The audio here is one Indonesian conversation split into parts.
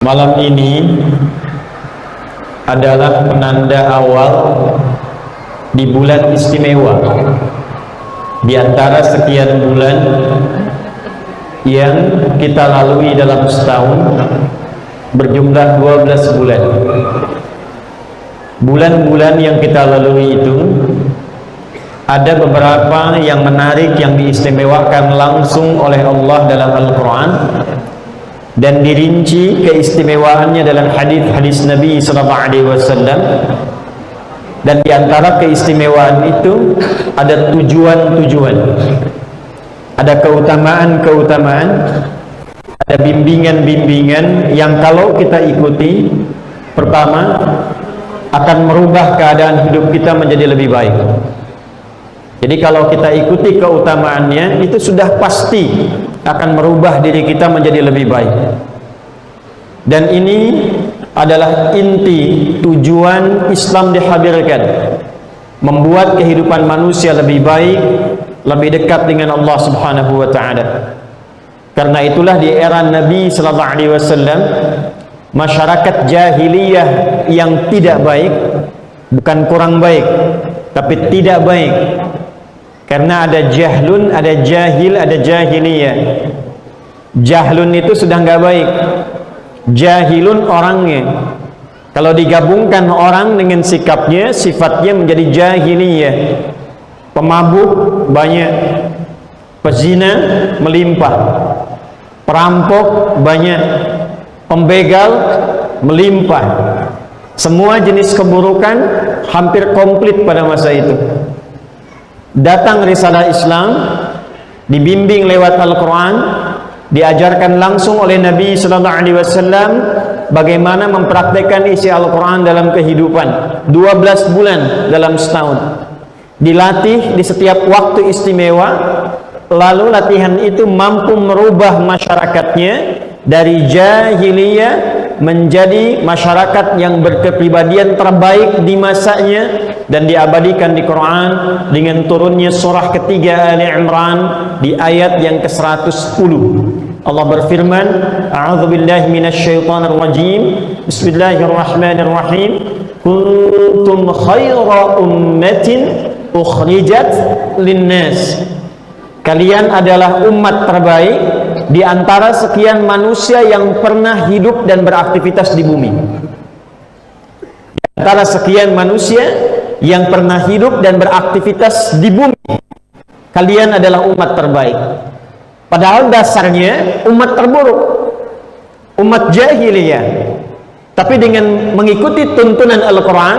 Malam ini adalah penanda awal di bulan istimewa di antara sekian bulan yang kita lalui dalam setahun, berjumlah 12 bulan. Bulan-bulan yang kita lalui itu ada beberapa yang menarik, yang diistimewakan langsung oleh Allah dalam Al-Quran dan dirinci keistimewaannya dalam hadis-hadis Nabi SAW. Dan diantara keistimewaan itu ada tujuan-tujuan, ada keutamaan-keutamaan, ada bimbingan-bimbingan yang kalau kita ikuti, pertama akan merubah keadaan hidup kita menjadi lebih baik. Jadi kalau kita ikuti keutamaannya, itu sudah pasti akan merubah diri kita menjadi lebih baik. Dan ini adalah inti tujuan Islam dihadirkan, membuat kehidupan manusia lebih baik, lebih dekat dengan Allah Subhanahu wa taala. Karena itulah di era Nabi sallallahu alaihi wasallam, masyarakat jahiliyah yang tidak baik, bukan kurang baik, tapi tidak baik. Karena ada jahlun, ada jahil, ada jahiliyah. Jahlun itu sudah nggak baik. Jahilun orangnya. Kalau digabungkan orang dengan sikapnya, sifatnya menjadi jahiliyah. Pemabuk banyak, pezina melimpah, perampok banyak, pembegal melimpah. Semua jenis keburukan hampir komplit pada masa itu. Datang risalah Islam, dibimbing lewat Al-Quran, diajarkan langsung oleh Nabi SAW bagaimana mempraktekkan isi Al-Quran dalam kehidupan. 12 bulan dalam setahun, dilatih di setiap waktu istimewa. Lalu latihan itu mampu merubah masyarakatnya dari jahiliyah menjadi masyarakat yang berkepribadian terbaik di masanya, dan diabadikan di Quran dengan turunnya surah ketiga Ali Imran di ayat yang ke-110. Allah berfirman, a'udzubillahi minasyaitonir rajim, bismillahirrahmanirrahim, kuntum khaira ummatin ukhrijat linnas. Kalian adalah umat terbaik di antara sekian manusia yang pernah hidup dan beraktivitas di bumi. Di antara sekian manusia yang pernah hidup dan beraktivitas di bumi, kalian adalah umat terbaik. Padahal dasarnya umat terburuk, umat jahiliyah. Tapi dengan mengikuti tuntunan Al-Quran,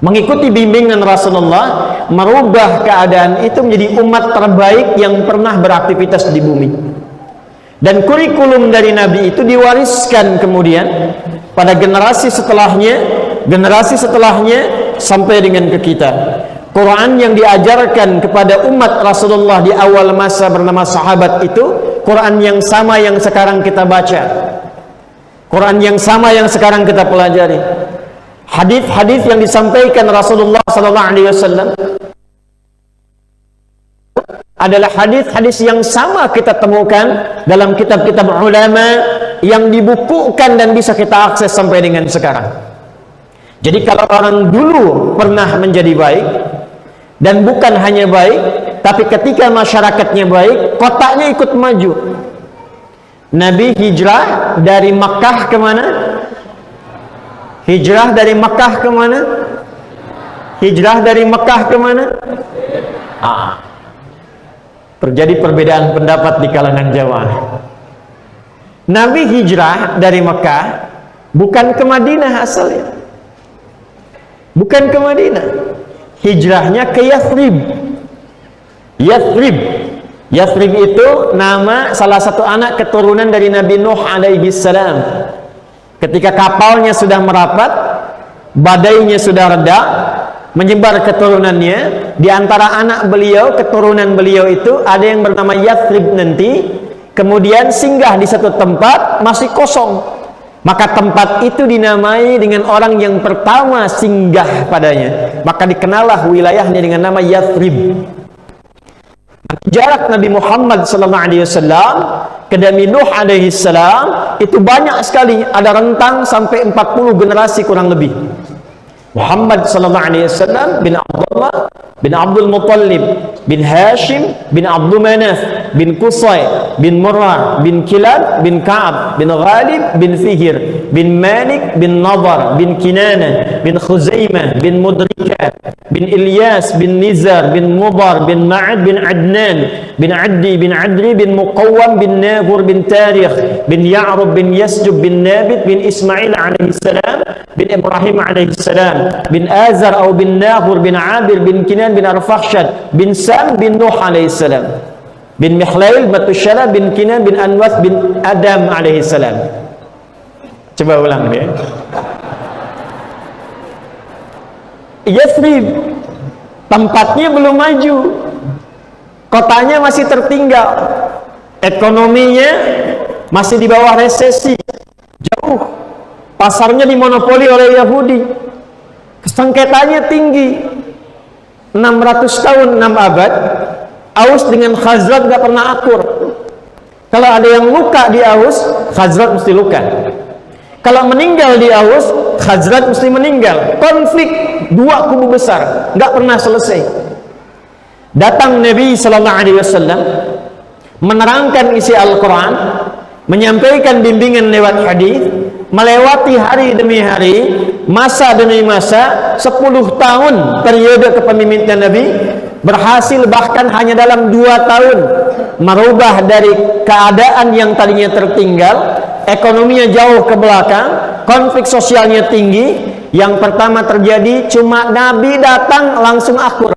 mengikuti bimbingan Rasulullah, merubah keadaan itu menjadi umat terbaik yang pernah beraktivitas di bumi. Dan kurikulum dari Nabi itu diwariskan kemudian pada generasi setelahnya sampai dengan ke kita. Quran yang diajarkan kepada umat Rasulullah di awal masa bernama sahabat itu Quran yang sama yang sekarang kita baca, Quran yang sama yang sekarang kita pelajari. Hadis-hadis yang disampaikan Rasulullah SAW adalah hadis-hadis yang sama kita temukan dalam kitab-kitab ulama yang dibukukan dan bisa kita akses sampai dengan sekarang. Jadi kalau orang dulu pernah menjadi baik, dan bukan hanya baik, tapi ketika masyarakatnya baik, kotanya ikut maju. Nabi hijrah dari Makkah kemana? Hijrah dari Makkah kemana? Hijrah dari Makkah kemana? Terjadi perbedaan pendapat di kalangan jamaah. Nabi hijrah dari Makkah bukan ke Madinah asalnya, bukan ke Madinah. Hijrahnya ke Yathrib. Yathrib itu nama salah satu anak keturunan dari Nabi Nuh alaihi salam. Ketika kapalnya sudah merapat, badainya sudah reda, menyebar keturunannya. Di antara anak beliau, keturunan beliau itu ada yang bernama Yathrib nanti, kemudian singgah di satu tempat masih kosong. Maka tempat itu dinamai dengan orang yang pertama singgah padanya. Maka dikenallah wilayahnya dengan nama Yathrib. Jarak Nabi Muhammad SAW ke Nabi Nuh alaihi salam itu banyak sekali, ada rentang sampai 40 generasi kurang lebih. Muhammad SAW bin Abdullah bin Abdul Muttalib bin Hashim bin Abdul Manaf bin Qusay bin Murrah bin Kilab bin Ka'ab bin Ghalib bin Fihir bin Malik bin Nadar bin Kinana bin Khuzaimah bin Mudrika bin Ilyas bin Nizar bin Mudar bin Ma'ad bin Adnan bin Addi bin Adri bin Muqawwam bin Nahur bin Tarikh bin Ya'rub bin Yasjub bin Nabit bin Ismail alaihi salam bin Ibrahim alaihi salam bin Azar atau bin Nahur bin Abir bin Kinan bin Arfakhshad bin Sam bin Nuh alaihi salam bin Mihlail Matushala bin Kinan bin Anwas bin Adam alaihi salam. Coba ulang dia. Yathrib tempatnya belum maju, kotanya masih tertinggal, ekonominya masih di bawah resesi, jauh, pasarnya dimonopoli oleh Yahudi, sengketanya tinggi, 600 tahun, 6 abad, Aus dengan Khazraj gak pernah akur. Kalau ada yang luka di Aus, Khazraj mesti luka. Kalau meninggal di Aus, Khazraj mesti meninggal. Konflik dua kubu besar, gak pernah selesai. Datang Nabi SAW menerangkan isi Al-Quran, menyampaikan bimbingan lewat hadis, melewati hari demi hari, masa demi masa, 10 tahun periode kepemimpinan Nabi, berhasil bahkan hanya dalam 2 tahun merubah dari keadaan yang tadinya tertinggal, ekonominya jauh ke belakang, konflik sosialnya tinggi. Yang pertama terjadi, cuma Nabi datang langsung akur.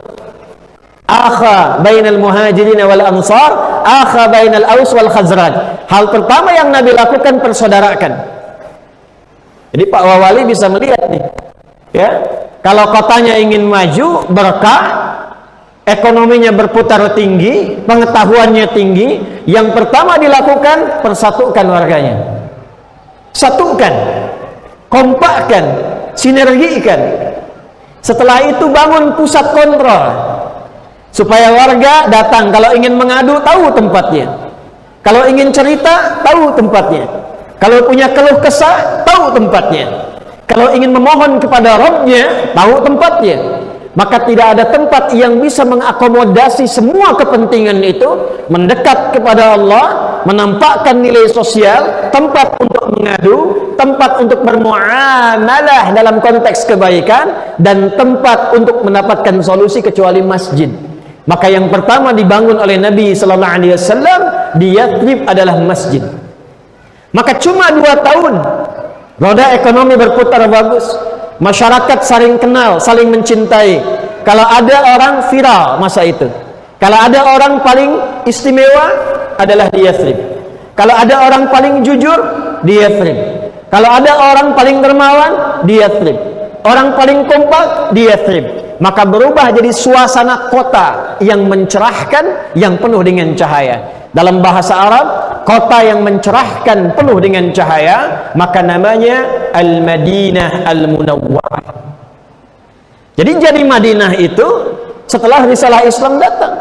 Akha bainal muhajirin wal ansar, akha bainal aus wal khazraj. Hal pertama yang Nabi lakukan, persaudarakan. Jadi Pak Wawali bisa melihat nih, ya, kalau kotanya ingin maju, berkah, ekonominya berputar tinggi, pengetahuannya tinggi, yang pertama dilakukan, persatukan warganya, satukan, kompakkan, sinergikan. Setelah itu bangun pusat kontrol, supaya warga datang, kalau ingin mengadu tahu tempatnya, kalau ingin cerita tahu tempatnya, kalau punya keluh kesah tahu tempatnya, kalau ingin memohon kepada Rabbnya tahu tempatnya. Maka tidak ada tempat yang bisa mengakomodasi semua kepentingan itu, mendekat kepada Allah, menampakkan nilai sosial, tempat untuk mengadu, tempat untuk bermuamalah dalam konteks kebaikan, dan tempat untuk mendapatkan solusi kecuali masjid. Maka yang pertama dibangun oleh Nabi sallallahu alaihi wasallam di Yathrib adalah masjid. Maka cuma 2 tahun roda ekonomi berputar bagus, masyarakat saling kenal, saling mencintai. Kalau ada orang viral masa itu, kalau ada orang paling istimewa adalah di Yathrib. Kalau ada orang paling jujur, di Yathrib. Kalau ada orang paling dermawan, di Yathrib. Orang paling kompak, di Yathrib. Maka berubah jadi suasana kota yang mencerahkan, yang penuh dengan cahaya. Dalam bahasa Arab, kota yang mencerahkan, penuh dengan cahaya, maka namanya Al-Madinah Al-Munawwarah. Jadi Madinah itu setelah risalah Islam datang,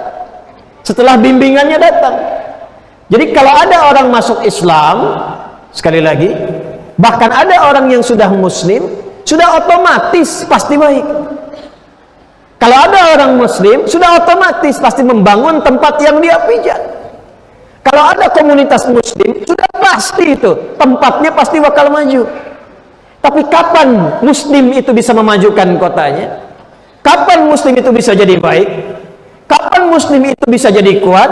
setelah bimbingannya datang. Jadi kalau ada orang masuk Islam, sekali lagi, bahkan ada orang yang sudah Muslim, sudah otomatis pasti baik. Kalau ada orang Muslim, sudah otomatis pasti membangun tempat yang dia pijak. Kalau ada komunitas Muslim, sudah pasti itu tempatnya pasti bakal maju. Tapi kapan Muslim itu bisa memajukan kotanya? Kapan Muslim itu bisa jadi baik? Kapan Muslim itu bisa jadi kuat?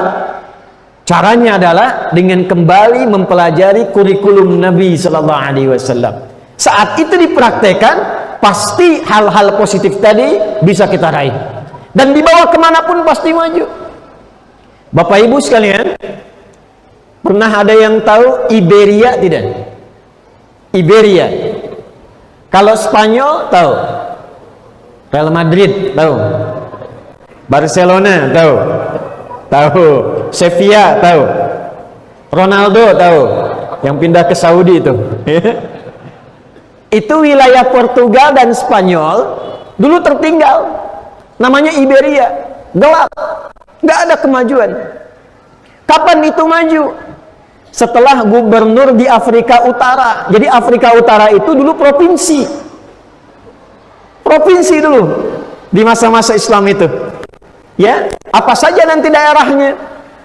Caranya adalah dengan kembali mempelajari kurikulum Nabi Sallallahu Alaihi Wasallam. Saat itu dipraktekkan, pasti hal-hal positif tadi bisa kita raih, dan dibawa kemanapun pasti maju. Bapak Ibu sekalian, pernah ada yang tahu Iberia tidak? Iberia. Kalau Spanyol tahu, Real Madrid tahu, Barcelona tahu, Sevilla tahu, Ronaldo tahu, yang pindah ke Saudi itu. Itu wilayah Portugal dan Spanyol dulu tertinggal, namanya Iberia, gelap. Nggak ada kemajuan. Kapan itu maju? Setelah gubernur di Afrika Utara. Jadi Afrika Utara itu dulu provinsi. Provinsi dulu di masa-masa Islam itu. Ya, apa saja nanti daerahnya?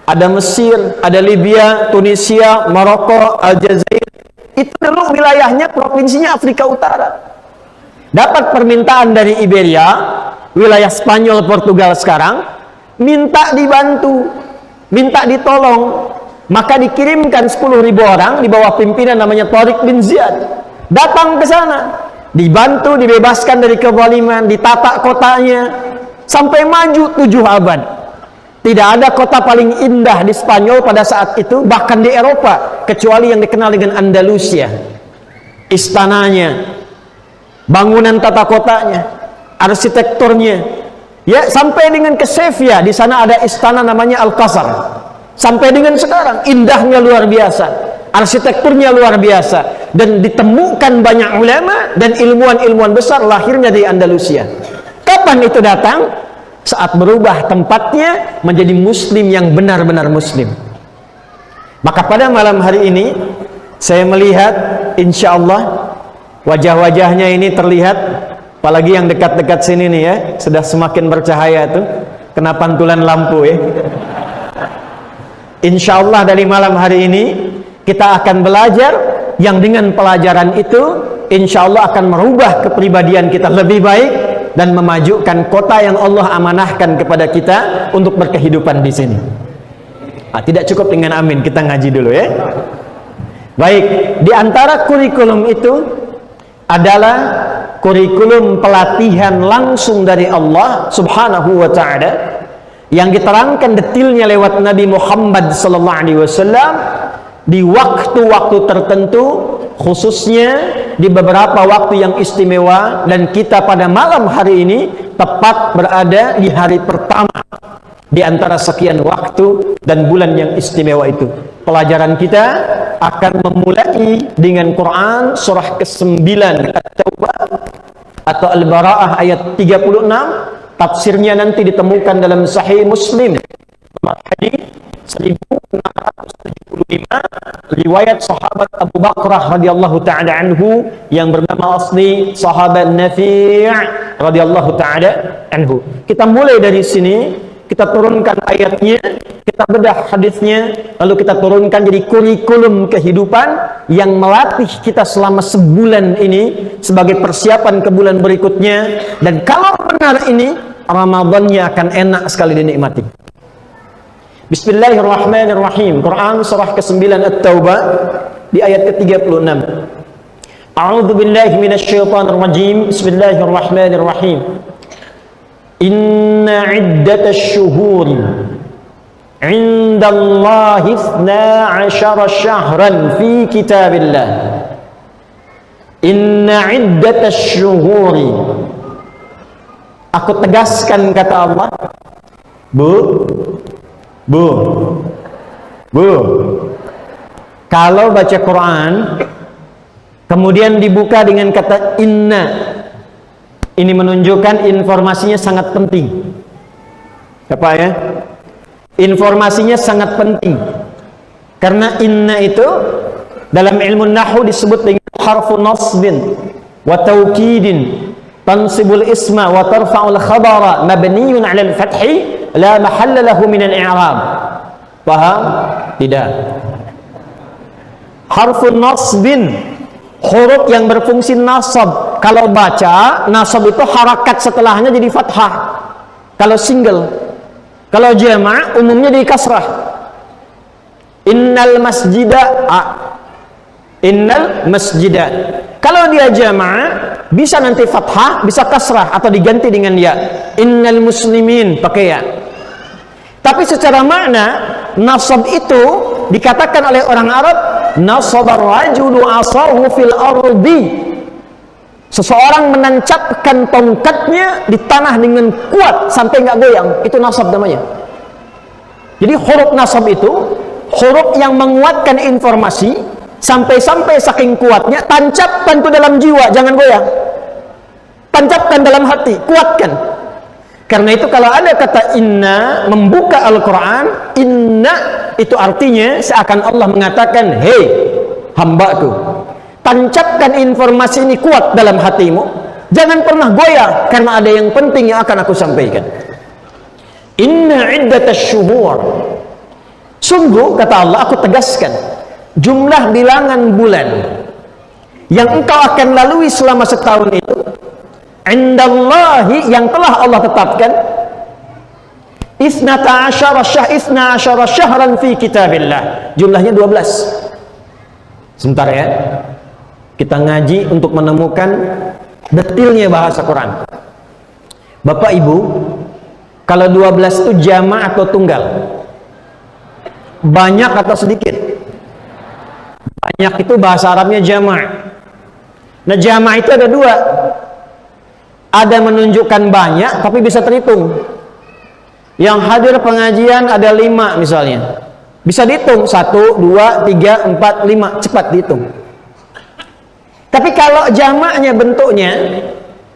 Ada Mesir, ada Libya, Tunisia, Maroko, Aljazair. Itu dulu wilayahnya, provinsinya Afrika Utara. Dapat permintaan dari Iberia, wilayah Spanyol, Portugal sekarang, minta dibantu, minta ditolong. Maka dikirimkan 10.000 orang di bawah pimpinan namanya Tariq bin Ziyad. Datang ke sana, dibantu, dibebaskan dari kezaliman, ditata kotanya, sampai maju 7 abad. Tidak ada kota paling indah di Spanyol pada saat itu, bahkan di Eropa, kecuali yang dikenal dengan Andalusia. Istananya, bangunan tata kotanya, arsitekturnya, ya, sampai dengan ke Sevilla, di sana ada istana namanya Alcázar. Sampai dengan sekarang, indahnya luar biasa, arsitekturnya luar biasa, dan ditemukan banyak ulama dan ilmuwan-ilmuwan besar lahirnya di Andalusia. Kapan itu datang? Saat berubah tempatnya menjadi muslim yang benar-benar muslim. Maka pada malam hari ini saya melihat insya Allah wajah-wajahnya ini terlihat, apalagi yang dekat-dekat sini nih ya, sudah semakin bercahaya tuh, kena pantulan lampu ya. Insya Allah dari malam hari ini kita akan belajar yang dengan pelajaran itu insya Allah akan merubah kepribadian kita lebih baik dan memajukan kota yang Allah amanahkan kepada kita untuk berkehidupan di sini. Tidak cukup dengan amin, kita ngaji dulu ya. Baik, di antara kurikulum itu adalah kurikulum pelatihan langsung dari Allah Subhanahu wa taala yang diterangkan detailnya lewat Nabi Muhammad sallallahu alaihi wasallam di waktu-waktu tertentu, khususnya di beberapa waktu yang istimewa, dan kita pada malam hari ini tepat berada di hari pertama di antara sekian waktu dan bulan yang istimewa itu. Pelajaran kita akan memulai dengan Quran surah ke-9 At-Taubah atau Al-Bara'ah ayat 36. Tafsirnya nanti ditemukan dalam Sahih Muslim nomor hadis 1675, riwayat sahabat Abu Bakrah radhiyallahu taala anhu yang bernama asli sahabat Nafi' radhiyallahu taala anhu. Kita mulai dari sini, kita turunkan ayatnya, kita bedah hadisnya, lalu kita turunkan jadi kurikulum kehidupan yang melatih kita selama sebulan ini sebagai persiapan ke bulan berikutnya. Dan kalau benar ini, Ramadannya akan enak sekali dinikmati. Bismillahirrahmanirrahim. Quran surah ke-9 At-Taubah di ayat ke-36. A'udzu billahi minasyaitonir rajim. Bismillahirrahmanirrahim. Inna 'iddatasy syuhuri 'indallahi 12 syahran fi kitabillah. Inna 'iddatasy syuhuri. Aku tegaskan kata Allah. Bu, kalau baca Quran kemudian dibuka dengan kata inna, ini menunjukkan informasinya sangat penting. Apa ya? Informasinya sangat penting. Karena inna itu dalam ilmu nahwu disebut dengan harfu nasbin wa taukidin, tansibul isma wa tarfa'ul khabara mabniyun 'ala al-fathi la mahalla lahu min al-i'rab. Paham? Tidak. Harfun nasbin, huruf yang berfungsi nasab. Kalau baca, nasab itu harakat setelahnya jadi fathah kalau single. Kalau jama' umumnya di kasrah. Innal masjida, innal masjida. Kalau dia jama' bisa nanti fathah, bisa kasrah atau diganti dengan ya. Innal muslimin pakai ya. Tapi secara makna nasab itu dikatakan oleh orang Arab, nasabar rajulu asahu fil ardi. Seseorang menancapkan tongkatnya di tanah dengan kuat sampai nggak goyang, itu nasab namanya. Jadi huruf nasab itu huruf yang menguatkan informasi sampai-sampai saking kuatnya, tancapkan itu dalam jiwa, jangan goyang. Tancapkan dalam hati, kuatkan. Karena itu kalau ada kata inna membuka Al-Quran, inna itu artinya seakan Allah mengatakan, hei hambaku, tancapkan informasi ini kuat dalam hatimu, jangan pernah goyah, karena ada yang penting yang akan aku sampaikan. Inna iddatash syuhur, sungguh kata Allah, aku tegaskan jumlah bilangan bulan yang engkau akan lalui selama setahun itu, indallahi, yang telah Allah tetapkan, isna asyara syahran fi kitabillah, jumlahnya 12. Sebentar ya, kita ngaji untuk menemukan detilnya bahasa Quran. Bapak Ibu, kalau 12 itu jama' atau tunggal? Banyak atau sedikit? Banyak itu bahasa Arabnya jama'. Nah, jama' itu ada dua. Ada menunjukkan banyak tapi bisa terhitung. Yang hadir pengajian ada 5 misalnya, bisa dihitung 1, 2, 3, 4, 5, cepat dihitung. Tapi kalau jamaknya bentuknya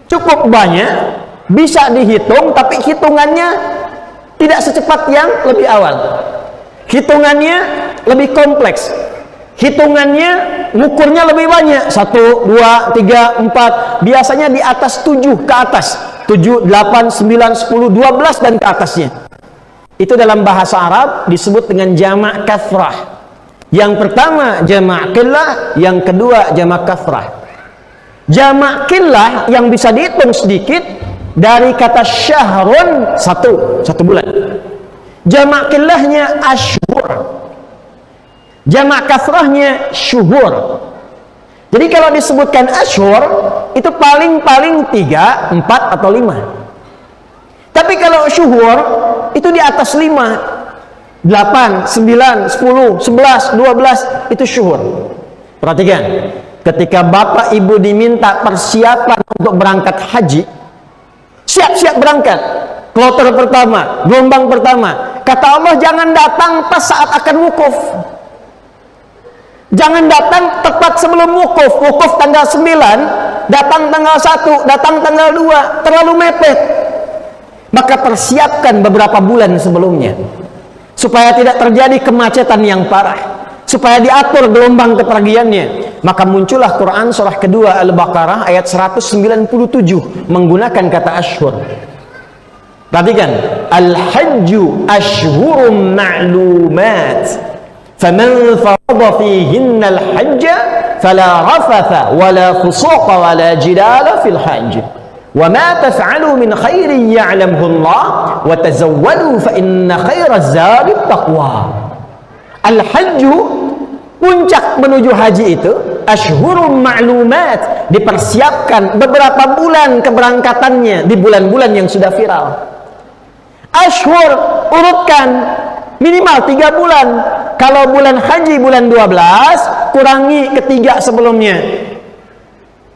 cukup banyak, bisa dihitung tapi hitungannya tidak secepat yang lebih awal. Hitungannya lebih kompleks, hitungannya ngukurnya lebih banyak, 1, 2, 3, 4, biasanya di atas 7 ke atas, 7, 8, 9, 10, 12 dan ke atasnya. Itu dalam bahasa Arab disebut dengan jamak kathrah. Yang pertama jamak qillah, yang kedua jamak kathrah. Jamak qillah yang bisa dihitung sedikit dari kata syahrun, satu bulan. Jamak qillahnya ashhur, jamak kathrahnya syuhur. Jadi kalau disebutkan ashhur itu paling 3, 4 atau 5. Tapi kalau syuhur itu di atas 5, 8, 9, 10, 11, 12 itu syuhur. Perhatikan, ketika bapak ibu diminta persiapan untuk berangkat haji, siap-siap berangkat, kloter pertama, gelombang pertama, kata Allah jangan datang pas saat akan wukuf. Jangan datang tepat sebelum wukuf. Wukuf tanggal 9, datang tanggal 1, datang tanggal 2, terlalu mepet. Maka persiapkan beberapa bulan sebelumnya, supaya tidak terjadi kemacetan yang parah, supaya diatur gelombang kepergiannya. Maka muncullah Quran surah kedua Al-Baqarah ayat 197 menggunakan kata ashhur. Perhatikan, al-hajju ashhurum ma'lumat. فَمَنْ فَرَضَ فِيهِنَّ الْحَجَّ فَلَا رَفَثَ وَلَا فُسُوقَ وَلَا جِدَالَ فِي الْحَجِّ وَمَا تَفْعَلُوا مِنْ خَيْرٍ يَعْلَمْهُ اللَّهُ وَتَزَوَّدُوا فَإِنَّ خَيْرَ الزَّادِ التَّقْوَى. Al-hajju, puncak menuju haji itu ashhurum ma'lumat, dipersiapkan beberapa bulan keberangkatannya di bulan-bulan yang sudah viral. Ashhur, urutkan minimal 3 bulan. Kalau bulan haji bulan 12, kurangi ketiga sebelumnya.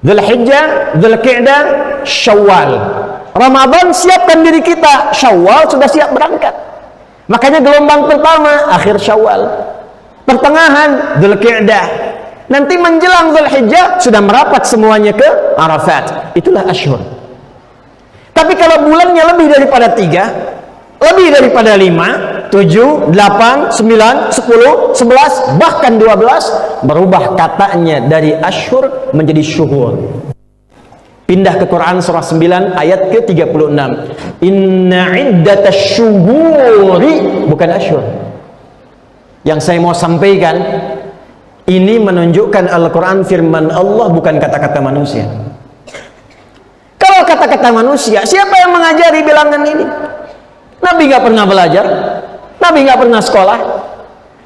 Dzulhijjah, Dzulqa'dah, Syawal. Ramadan siapkan diri kita, Syawal sudah siap berangkat. Makanya gelombang pertama akhir Syawal, pertengahan Dzulqa'dah, nanti menjelang Dzulhijjah sudah merapat semuanya ke Arafat. Itulah ashhur. Tapi kalau bulannya lebih daripada 3, lebih daripada 5, 7, 8, 9, 10, 11, bahkan 12, berubah katanya dari ashhur menjadi syuhur. Pindah ke Quran surah 9 ayat ke-36. Inna iddatash syuhuri, bukan ashhur. Yang saya mau sampaikan, ini menunjukkan Al-Quran firman Allah, bukan kata-kata manusia. Kalau kata-kata manusia, siapa yang mengajari bilangan ini? Nabi nggak pernah belajar, Nabi nggak pernah sekolah.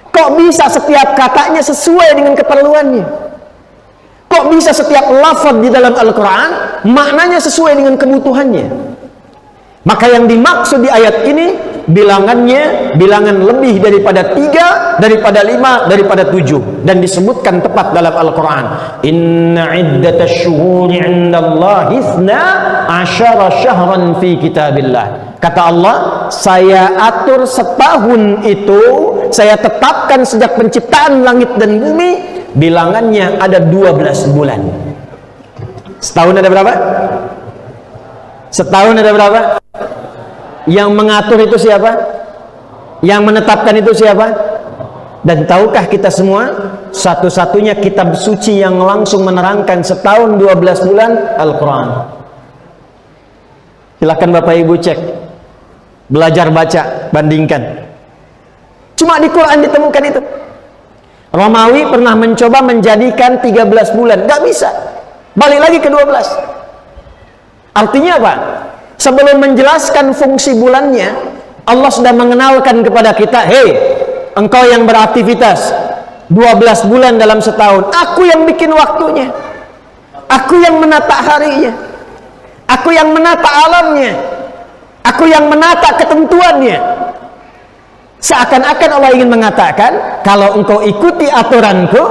Kok bisa setiap katanya sesuai dengan keperluannya? Kok bisa setiap lafaz di dalam Al-Quran maknanya sesuai dengan kebutuhannya? Maka yang dimaksud di ayat ini bilangannya bilangan lebih daripada 3, daripada 5, daripada 7, dan disebutkan tepat dalam Al-Quran. Inna iddatash syuhuri 'indallahi 12 syahran fi kitabillah. Kata Allah, saya atur setahun itu, saya tetapkan sejak penciptaan langit dan bumi, bilangannya ada 12 bulan. Setahun ada berapa? Setahun ada berapa? Yang mengatur itu siapa? Yang menetapkan itu siapa? Dan tahukah kita semua, satu-satunya kitab suci yang langsung menerangkan setahun 12 bulan, Al-Quran. Silakan Bapak Ibu cek, belajar baca, bandingkan. Cuma di Quran ditemukan itu. Romawi pernah mencoba menjadikan 13 bulan, gak bisa, balik lagi ke 12. Artinya apa? Sebelum menjelaskan fungsi bulannya, Allah sudah mengenalkan kepada kita, hei, engkau yang beraktivitas 12 bulan dalam setahun, aku yang bikin waktunya, aku yang menata harinya, aku yang menata alamnya, aku yang menata ketentuannya. Seakan-akan Allah ingin mengatakan, kalau engkau ikuti aturanku,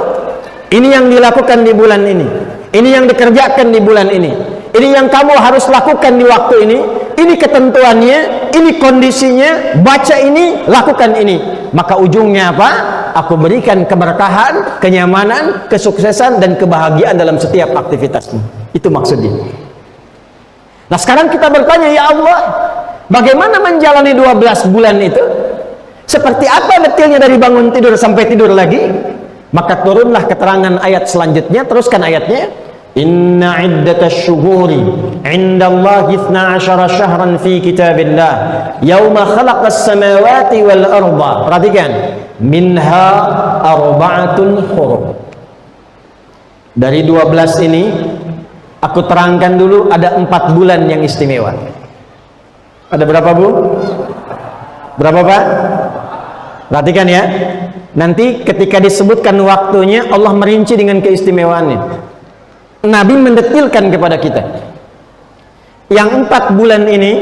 ini yang dilakukan di bulan ini yang dikerjakan di bulan ini yang kamu harus lakukan di waktu ini ketentuannya, ini kondisinya, baca ini, lakukan ini. Maka ujungnya apa? Aku berikan keberkahan, kenyamanan, kesuksesan, dan kebahagiaan dalam setiap aktivitasmu. Itu maksudnya. Nah sekarang kita bertanya, ya Allah, bagaimana menjalani 12 bulan itu? Seperti apa detailnya dari bangun tidur sampai tidur lagi? Maka turunlah keterangan ayat selanjutnya. Teruskan ayatnya. Inna iddatasy syuhuri 'indallahi 12 syahran fi kitabillah yauma khalaqas samawati wal arda. Perhatikan. Minha arba'atun hurum. Dari 12 ini aku terangkan dulu ada 4 bulan yang istimewa. Ada berapa, Bu? Berapa, Pak? Perhatikan ya. Nanti ketika disebutkan waktunya, Allah merinci dengan keistimewaannya. Nabi mendetilkan kepada kita. Yang 4 bulan ini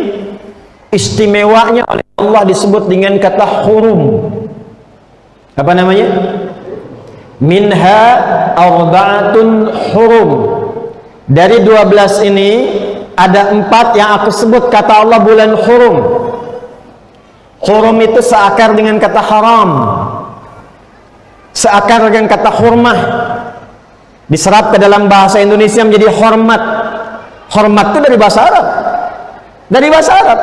istimewanya oleh Allah disebut dengan kata hurum. Apa namanya? Minha arba'atun hurum. Dari 12 ini ada 4 yang aku sebut kata Allah bulan hurum. Hurum itu seakar dengan kata haram, seakar dengan kata hurmah, diserap ke dalam bahasa Indonesia menjadi hormat. Hormat itu dari bahasa Arab,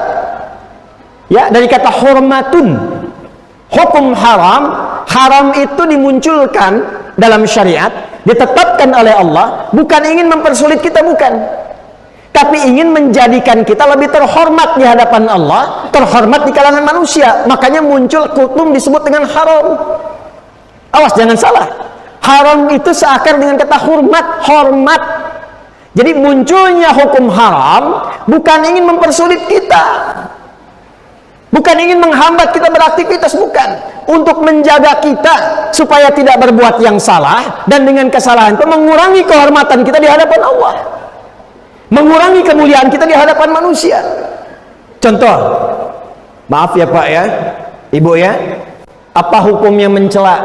ya, dari kata hormatun. Hukum haram, haram itu dimunculkan dalam syariat, ditetapkan oleh Allah, bukan ingin mempersulit kita, bukan, tapi ingin menjadikan kita lebih terhormat di hadapan Allah, terhormat di kalangan manusia. Makanya muncul hukum disebut dengan haram. Awas jangan salah, haram itu seakar dengan kata hormat. Jadi munculnya hukum haram bukan ingin mempersulit kita, bukan ingin menghambat kita beraktivitas, bukan, untuk menjaga kita supaya tidak berbuat yang salah, dan dengan kesalahan itu mengurangi kehormatan kita di hadapan Allah, mengurangi kemuliaan kita di hadapan manusia. Contoh, maaf ya Pak ya, Ibu ya, apa hukumnya mencela?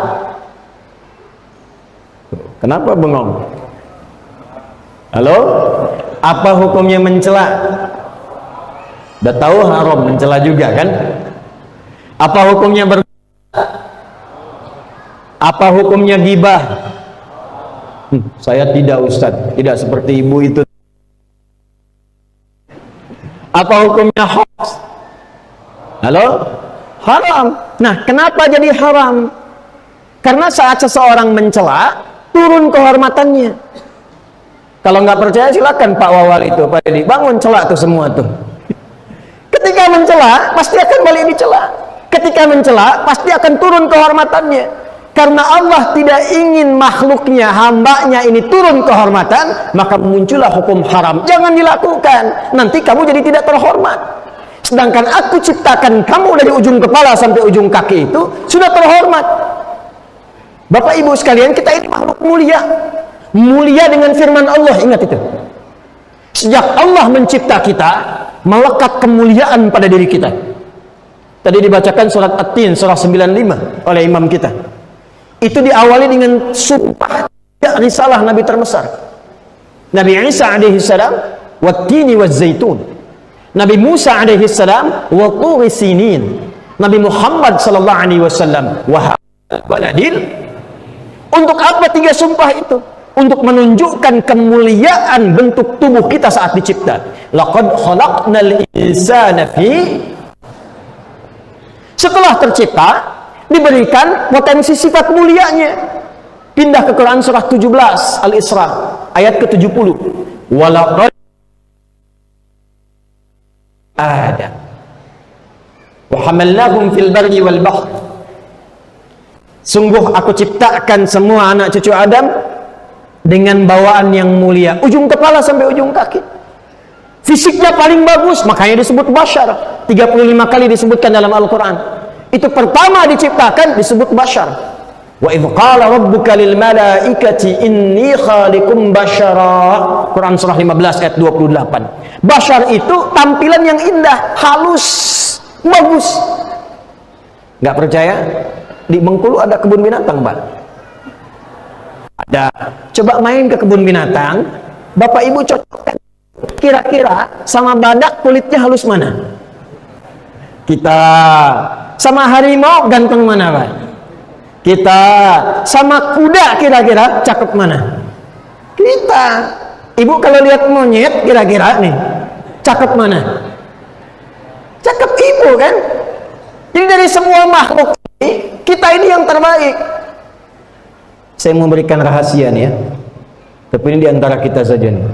Kenapa bengong? Halo? Apa hukumnya mencela? Udah tahu haram, mencela juga kan? Apa hukumnya apa hukumnya gibah? Saya tidak, Ustadz, tidak seperti ibu itu. Apa hukumnya hoax? Halo? Haram. Nah, kenapa jadi haram? Karena saat seseorang mencela, turun kehormatannya. Kalau nggak percaya silakan Pak Wawal itu, Pak Dedi, bangun cela tuh semua tuh. Ketika mencela, pasti akan balik dicela. Ketika mencela, pasti akan turun kehormatannya. Karena Allah tidak ingin makhluknya, hambanya ini turun kehormatan, maka muncullah hukum haram. Jangan dilakukan, nanti kamu jadi tidak terhormat. Sedangkan aku ciptakan kamu dari ujung kepala sampai ujung kaki itu sudah terhormat. Bapak Ibu sekalian, kita ini makhluk mulia. Mulia dengan firman Allah, ingat itu. Sejak Allah mencipta kita, melekat kemuliaan pada diri kita. Tadi dibacakan surat At-Tin, surah 95 oleh imam kita. Itu diawali dengan sumpah risalah Nabi terbesar, Nabi Isa alaihi salam, wat-tini waz-zaitun. Nabi Musa alaihi salam, wa turi sinin. Nabi Muhammad sallallahu alaihi wasallam, wa baladil. Untuk apa 3 sumpah itu? Untuk menunjukkan kemuliaan bentuk tubuh kita saat dicipta. Laqad khalaqnal insana fi Setelah tercipta, diberikan potensi sifat mulianya. Pindah ke Quran surah 17 Al-Isra ayat ke-70. Walaqad Adam wa hamalnahum fil barri wal bahr. Sungguh aku ciptakan semua anak cucu Adam dengan bawaan yang mulia, ujung kepala sampai ujung kaki. Fisiknya paling bagus, makanya disebut bashar. 35 kali disebutkan dalam Al-Quran. Itu pertama diciptakan disebut bashar. Wa idh qala rabbuka lil malaikati inni khaliqum bashara. Quran surah 15 ayat 28. Bashar itu tampilan yang indah, halus, bagus. Nggak percaya? Di Bengkulu ada kebun binatang, Pak. Ada. Coba main ke kebun binatang, Bapak Ibu cocokkan. Kira-kira sama badak kulitnya halus mana? Kita. Sama harimau ganteng mana, Pak? Kita. Sama kuda kira-kira cakep mana? Kita. Ibu kalau lihat monyet kira-kira nih, cakep mana? Cakep ibu kan? Jadi dari semua makhluk ini, kita ini yang terbaik. Saya mau berikan rahasia nih ya, tapi ini diantara kita saja nih.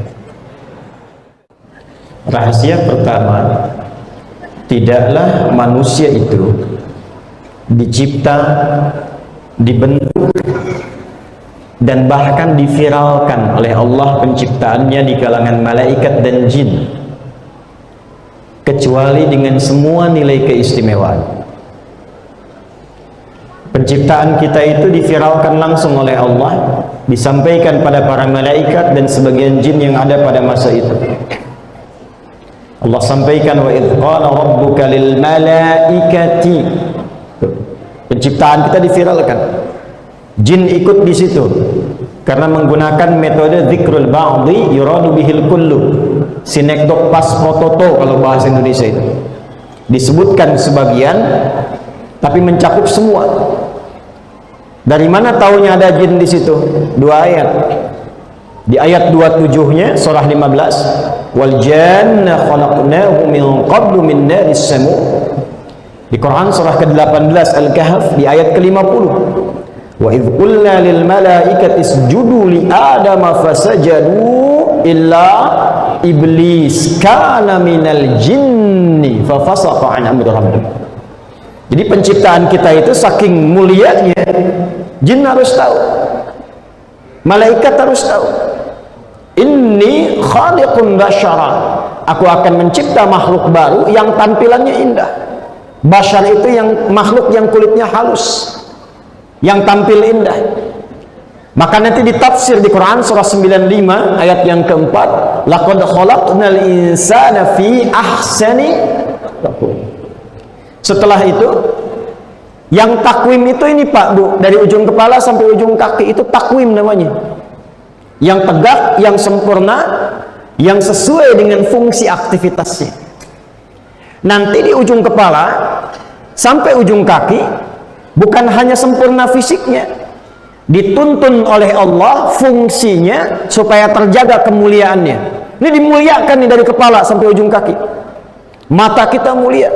Rahasia pertama, tidaklah manusia itu dicipta, dibentuk, dan bahkan diviralkan oleh Allah penciptaannya di kalangan malaikat dan jin, kecuali dengan semua nilai keistimewaan. Penciptaan kita itu diviralkan langsung oleh Allah, disampaikan pada para malaikat dan sebagian jin yang ada pada masa itu. Allah sampaikan, wa idh qala rabbuka lil malaikati. Penciptaan kita diviralkan. Jin ikut di situ karena menggunakan metode dzikrul ba'dhi yuradu bihil kullu. Sinekdok pas prototo kalau bahasa Indonesia itu. Disebutkan sebagian tapi mencakup semua. Dari mana taunya ada jin di situ? Dua ayat. Di ayat 27-nya surah 15, wal janna khalaqnahu min qablu min naris samu. Di Quran surah ke-18 Al-Kahf di ayat ke-50. Wa idh qulna lil malaikati isjudu li adama fasajadu illa iblis kana minal jinni fa fasaqa an amri rabbih. Jadi penciptaan kita itu saking mulianya, jin harus tahu, malaikat harus tahu. Inni khaliqun basyara. Aku akan mencipta makhluk baru yang tampilannya indah. Basyar itu yang makhluk yang kulitnya halus, yang tampil indah. Maka nanti ditafsir di Quran surah 95 ayat yang keempat, laqad khalaqnal insana fi ahsani taqwim. Setelah itu, yang takwim itu ini Pak Bu, dari ujung kepala sampai ujung kaki itu takwim namanya. Yang tegak, yang sempurna, yang sesuai dengan fungsi aktivitasnya. Nanti di ujung kepala sampai ujung kaki bukan hanya sempurna fisiknya, dituntun oleh Allah fungsinya supaya terjaga kemuliaannya. Ini dimuliakan nih dari kepala sampai ujung kaki. Mata kita mulia,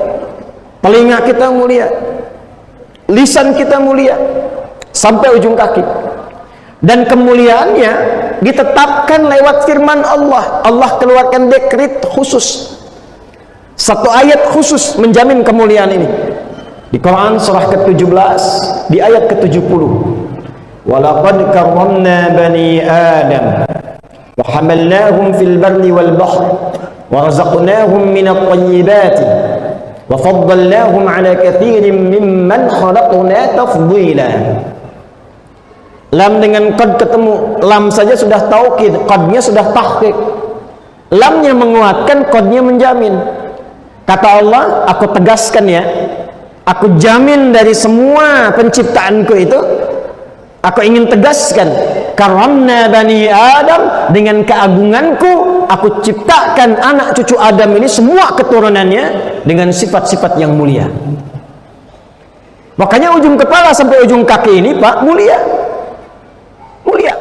telinga kita mulia, lisan kita mulia sampai ujung kaki. Dan kemuliaannya ditetapkan lewat firman Allah. Allah keluarkan dekret khusus, satu ayat khusus menjamin kemuliaan ini. Di Quran surah ke-17 di ayat ke-70, walaqad karramna bani adam wa hamalnahum fil barri wal bahri wa razaqnahum minat thayyibati wa faddalnahum ala katsirin mimman khalaqna tafdila. Lam dengan qad ketemu, lam saja sudah taukid, qadnya sudah tahqiq. Lamnya menguatkan, qadnya menjamin. Kata Allah, aku tegaskan ya, aku jamin dari semua penciptaanku itu, aku ingin tegaskan, karamna bani Adam, dengan keagunganku aku ciptakan anak cucu Adam ini semua keturunannya dengan sifat-sifat yang mulia. Makanya ujung kepala sampai ujung kaki ini Pak mulia. Mulia.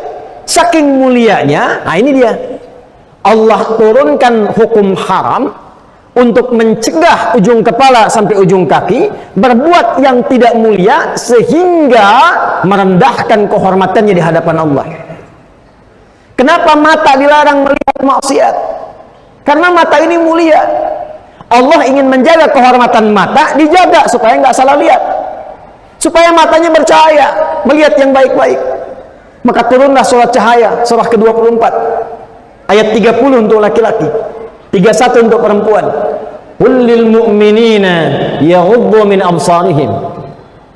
Saking mulianya, nah ini dia. Allah turunkan hukum haram untuk mencegah ujung kepala sampai ujung kaki berbuat yang tidak mulia sehingga merendahkan kehormatannya di hadapan Allah. Kenapa mata dilarang melihat maksiat? Karena mata ini mulia. Allah ingin menjaga kehormatan mata, dijaga supaya nggak salah lihat, supaya matanya bercahaya melihat yang baik-baik. Maka turunlah surat cahaya, surah ke-24 ayat 30 untuk laki-laki, 31 untuk perempuan. Qul lil mu'minina yaghuddu min absarihim.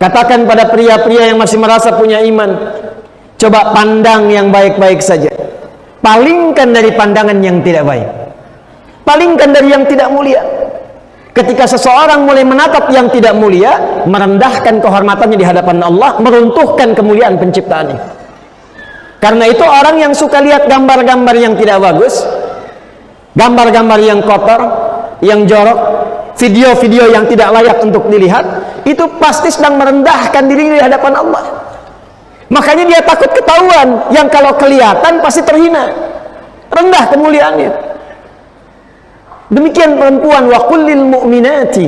Katakan pada pria-pria yang masih merasa punya iman, coba pandang yang baik-baik saja, palingkan dari pandangan yang tidak baik, palingkan dari yang tidak mulia. Ketika seseorang mulai menatap yang tidak mulia, merendahkan kehormatannya di hadapan Allah, meruntuhkan kemuliaan penciptaannya. Karena itu orang yang suka lihat gambar-gambar yang tidak bagus, gambar-gambar yang kotor, yang jorok, video-video yang tidak layak untuk dilihat, itu pasti sedang merendahkan diri di hadapan Allah. Makanya dia takut ketahuan, yang kalau kelihatan pasti terhina, rendah kemuliaannya. Demikian perempuan, wa kullil mu'minati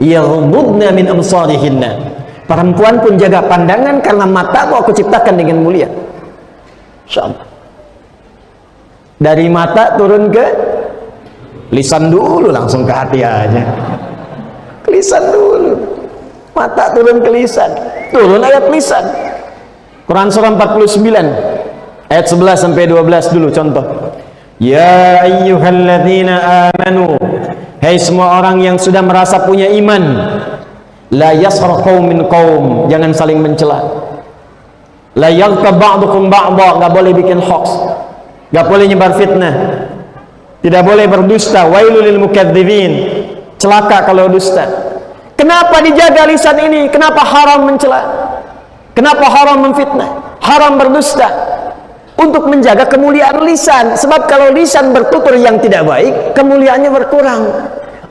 yaghuddna min absarihinna. Perempuan pun jaga pandangan karena matamu aku ciptakan dengan mulia. Insyaallah. Dari mata turun ke lisan dulu, langsung ke hati aja. Ke lisan dulu. Mata turun ke lisan. Turun ayat lisan. Quran surah 49 ayat 11 sampai 12 dulu contoh. Ya ayyuhalladzina amanu, hai semua orang yang sudah merasa punya iman, la yaskhar qaumin qaum, jangan saling mencela. La yaghtab ba'dukum ba'dha, enggak boleh bikin hoax, enggak boleh nyebar fitnah, tidak boleh berdusta. Wailul lil mukadzibin, celaka kalau dusta. Kenapa dijaga lisan ini? Kenapa haram mencela? Kenapa haram memfitnah? Haram berdusta? Untuk menjaga kemuliaan lisan. Sebab kalau lisan bertutur yang tidak baik, kemuliaannya berkurang.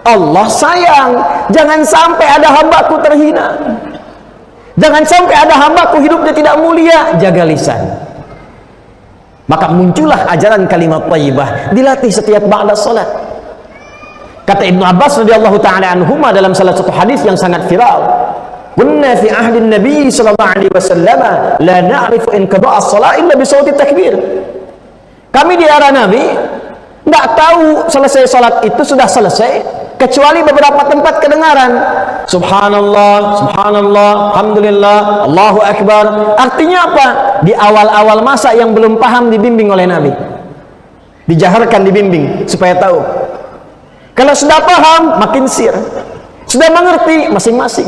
Allah sayang, jangan sampai ada hambaku terhina, jangan sampai ada hambaku hidupnya tidak mulia. Jaga lisan. Maka muncullah ajaran kalimat thayyibah, dilatih setiap ba'da salat. Kata Ibnu Abbas radhiyallahu ta'ala anhuma dalam salah satu hadis yang sangat viral, kunna fi ahdi Nabi sallallahu alaihi wasallam la na'rifu inqida' as-shalah illa bi sawti takbir. Kami di era Nabi enggak tahu selesai salat itu sudah selesai kecuali beberapa tempat kedengaran subhanallah, subhanallah, alhamdulillah, Allahu akbar. Artinya apa? Di awal-awal masa yang belum paham dibimbing oleh Nabi, dijaharkan, dibimbing supaya tahu. Kalau sudah paham makin sir, sudah mengerti masing-masing.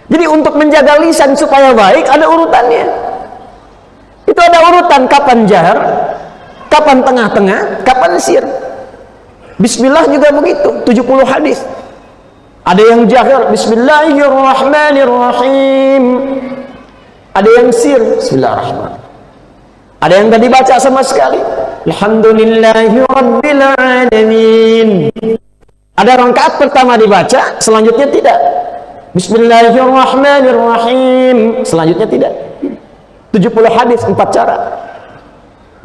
Jadi untuk menjaga lisan supaya baik ada urutannya. Itu ada urutan, kapan jahar, kapan tengah-tengah, kapan sir. Bismillah juga begitu, 70 hadis. Ada yang jahar Bismillahirrahmanirrahim, ada yang sir Bismillahirrahmanirrahim, ada yang gak dibaca sama sekali Alhamdulillahirabbil alamin. Ada rakaat pertama dibaca, selanjutnya tidak Bismillahirrahmanirrahim, selanjutnya tidak. 70 hadis, 4 cara.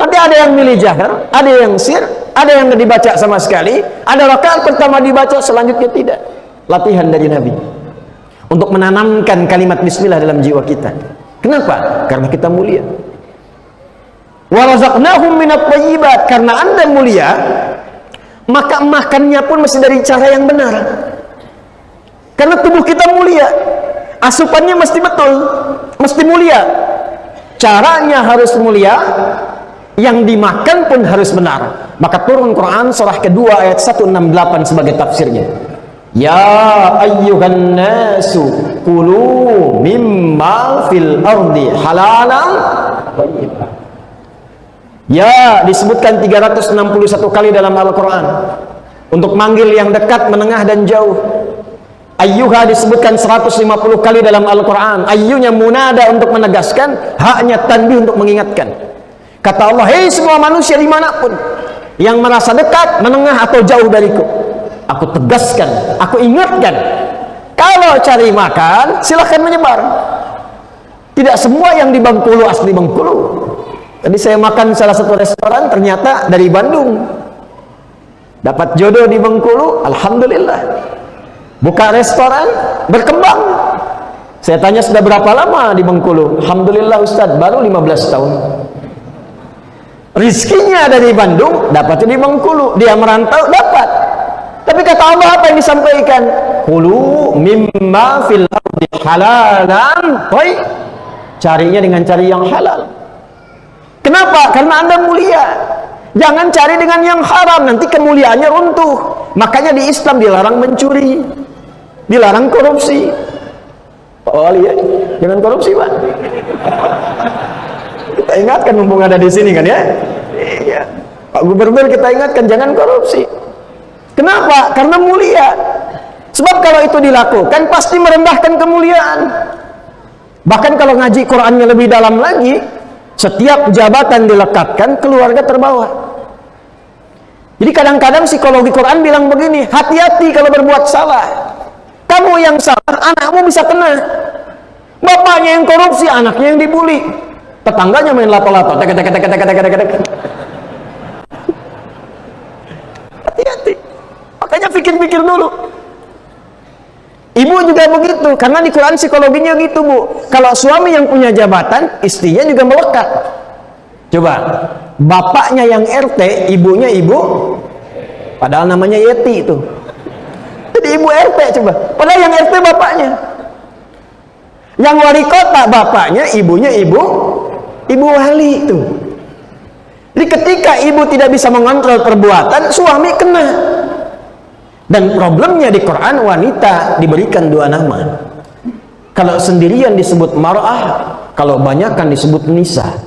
Nanti ada yang milih jahar, ada yang sir, ada yang tidak dibaca sama sekali, ada rakaat pertama dibaca, selanjutnya tidak. Latihan dari Nabi untuk menanamkan kalimat bismillah dalam jiwa kita. Kenapa? Karena kita mulia. Wa razaqnahum minat thayyibat, karena Anda mulia, maka makannya pun mesti dari cara yang benar. Karena tubuh kita mulia, asupannya mesti betul, mesti mulia, caranya harus mulia, yang dimakan pun harus benar. Maka turun Quran surah kedua ayat 168 sebagai tafsirnya. Ya ayyuhan nasu kulu mimma fil ardi halalan thayyiban. Ya, disebutkan 361 kali dalam Al-Quran untuk manggil yang dekat, menengah dan jauh. Ayyuha disebutkan 150 kali dalam Al-Quran. Ayyunya munada untuk menegaskan, haknya tanbih untuk mengingatkan. Kata Allah, hei semua manusia dimanapun yang merasa dekat, menengah atau jauh dariku, aku tegaskan, aku ingatkan, kalau cari makan silahkan menyebar. Tidak semua yang di Bengkulu asli Bengkulu. Tadi saya makan salah satu restoran, ternyata dari Bandung. Dapat jodoh di Bengkulu, alhamdulillah. Buka restoran, berkembang. Saya tanya sudah berapa lama di Bengkulu? Alhamdulillah Ustaz, baru 15 tahun. Rizkinya ada di Bandung, dapatnya di Bengkulu. Dia merantau, dapat. Tapi kata Allah apa yang disampaikan? Kulu mimma fil ardi halalan thayyib. Carinya dengan cari yang halal. Kenapa? Karena Anda mulia. Jangan cari dengan yang haram, nanti kemuliaannya runtuh. Makanya di Islam dilarang mencuri, dilarang korupsi. Oh lihat, jangan korupsi Pak. Kita ingatkan mumpung ada di sini kan ya. Iya. Pak Gubernur kita ingatkan jangan korupsi. Kenapa? Karena mulia. Sebab kalau itu dilakukan pasti merendahkan kemuliaan. Bahkan kalau ngaji Qur'annya lebih dalam lagi, setiap jabatan dilekatkan, keluarga terbawa. Jadi kadang-kadang psikologi Quran bilang begini, hati-hati kalau berbuat salah. Kamu yang salah, anakmu bisa kena. Bapaknya yang korupsi, anaknya yang dibully. Tetangganya main lato-lato. Hati-hati. Makanya pikir-pikir dulu. Ibu juga begitu, karena di Quran psikologinya gitu Bu. Kalau suami yang punya jabatan, istrinya juga melekat. Coba, bapaknya yang RT, ibunya ibu, padahal namanya Yeti itu. Jadi ibu RT coba, padahal yang RT bapaknya. Yang wali kota bapaknya, ibunya ibu wali itu. Jadi ketika ibu tidak bisa mengontrol perbuatan, suami kena. Dan problemnya di Quran, wanita diberikan dua nama. Kalau sendirian disebut mar'ah, kalau banyakan disebut nisa.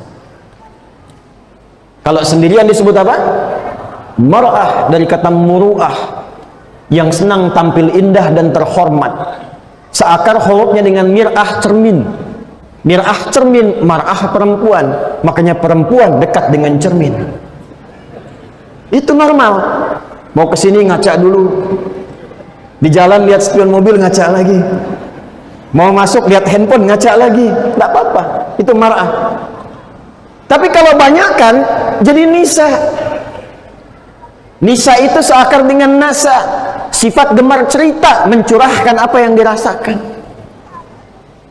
Kalau sendirian disebut apa? Mar'ah, dari kata muru'ah, yang senang tampil indah dan terhormat. Seakar hurufnya dengan mir'ah, cermin. Mir'ah cermin, mar'ah perempuan. Makanya perempuan dekat dengan cermin. Itu normal. Mau kesini ngaca dulu, di jalan lihat spion mobil ngaca lagi, mau masuk lihat handphone ngaca lagi, tidak apa-apa, itu mar'ah. Tapi kalau banyakan jadi nisa. Nisa itu seakar dengan nasa, sifat gemar cerita, mencurahkan apa yang dirasakan.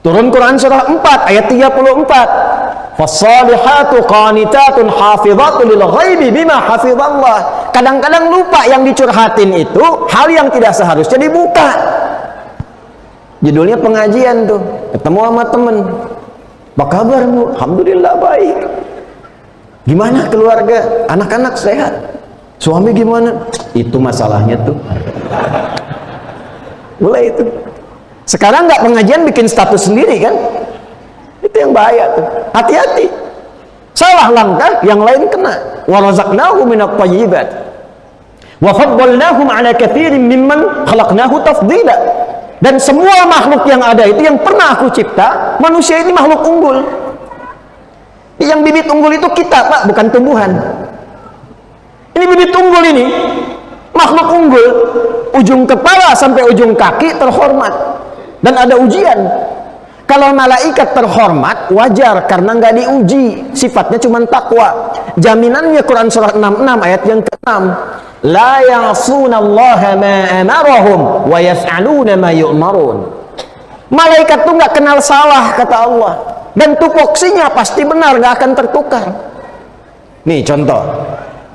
Turun Quran surah 4 ayat 34. Fassalihatu qanitatun hafizatun lil ghaibi bima hafizallah. Kadang-kadang lupa yang dicurhatin itu hal yang tidak seharusnya dibuka. Judulnya pengajian tuh, ketemu sama temen. Apa kabarmu? Alhamdulillah baik. Gimana keluarga? Anak-anak sehat? Suami gimana? Itu masalahnya tuh. Mulai itu. Sekarang nggak pengajian bikin status sendiri kan? Itu yang bahaya tuh. Hati-hati. Salah langkah, yang lain kena. Wa razaqnahu minat thayyibat. Wa faddalnahum ala katsirin mimman khalaqnahu tafdila. Dan semua makhluk yang ada itu yang pernah aku cipta, manusia ini makhluk unggul. Yang bibit unggul itu kita, Pak, bukan tumbuhan. Ini bibit unggul ini, makhluk unggul, ujung kepala sampai ujung kaki terhormat. Dan ada ujian. Kalau malaikat terhormat, wajar karena nggak diuji, sifatnya cuma takwa. Jaminannya Quran surah 66 ayat yang ke-6. La ya'sunallaha ma amarahum wa yaf'aluna ma yu'marun. Malaikat tuh nggak kenal salah, kata Allah. Dan tupoksinya pasti benar, nggak akan tertukar. Nih contoh.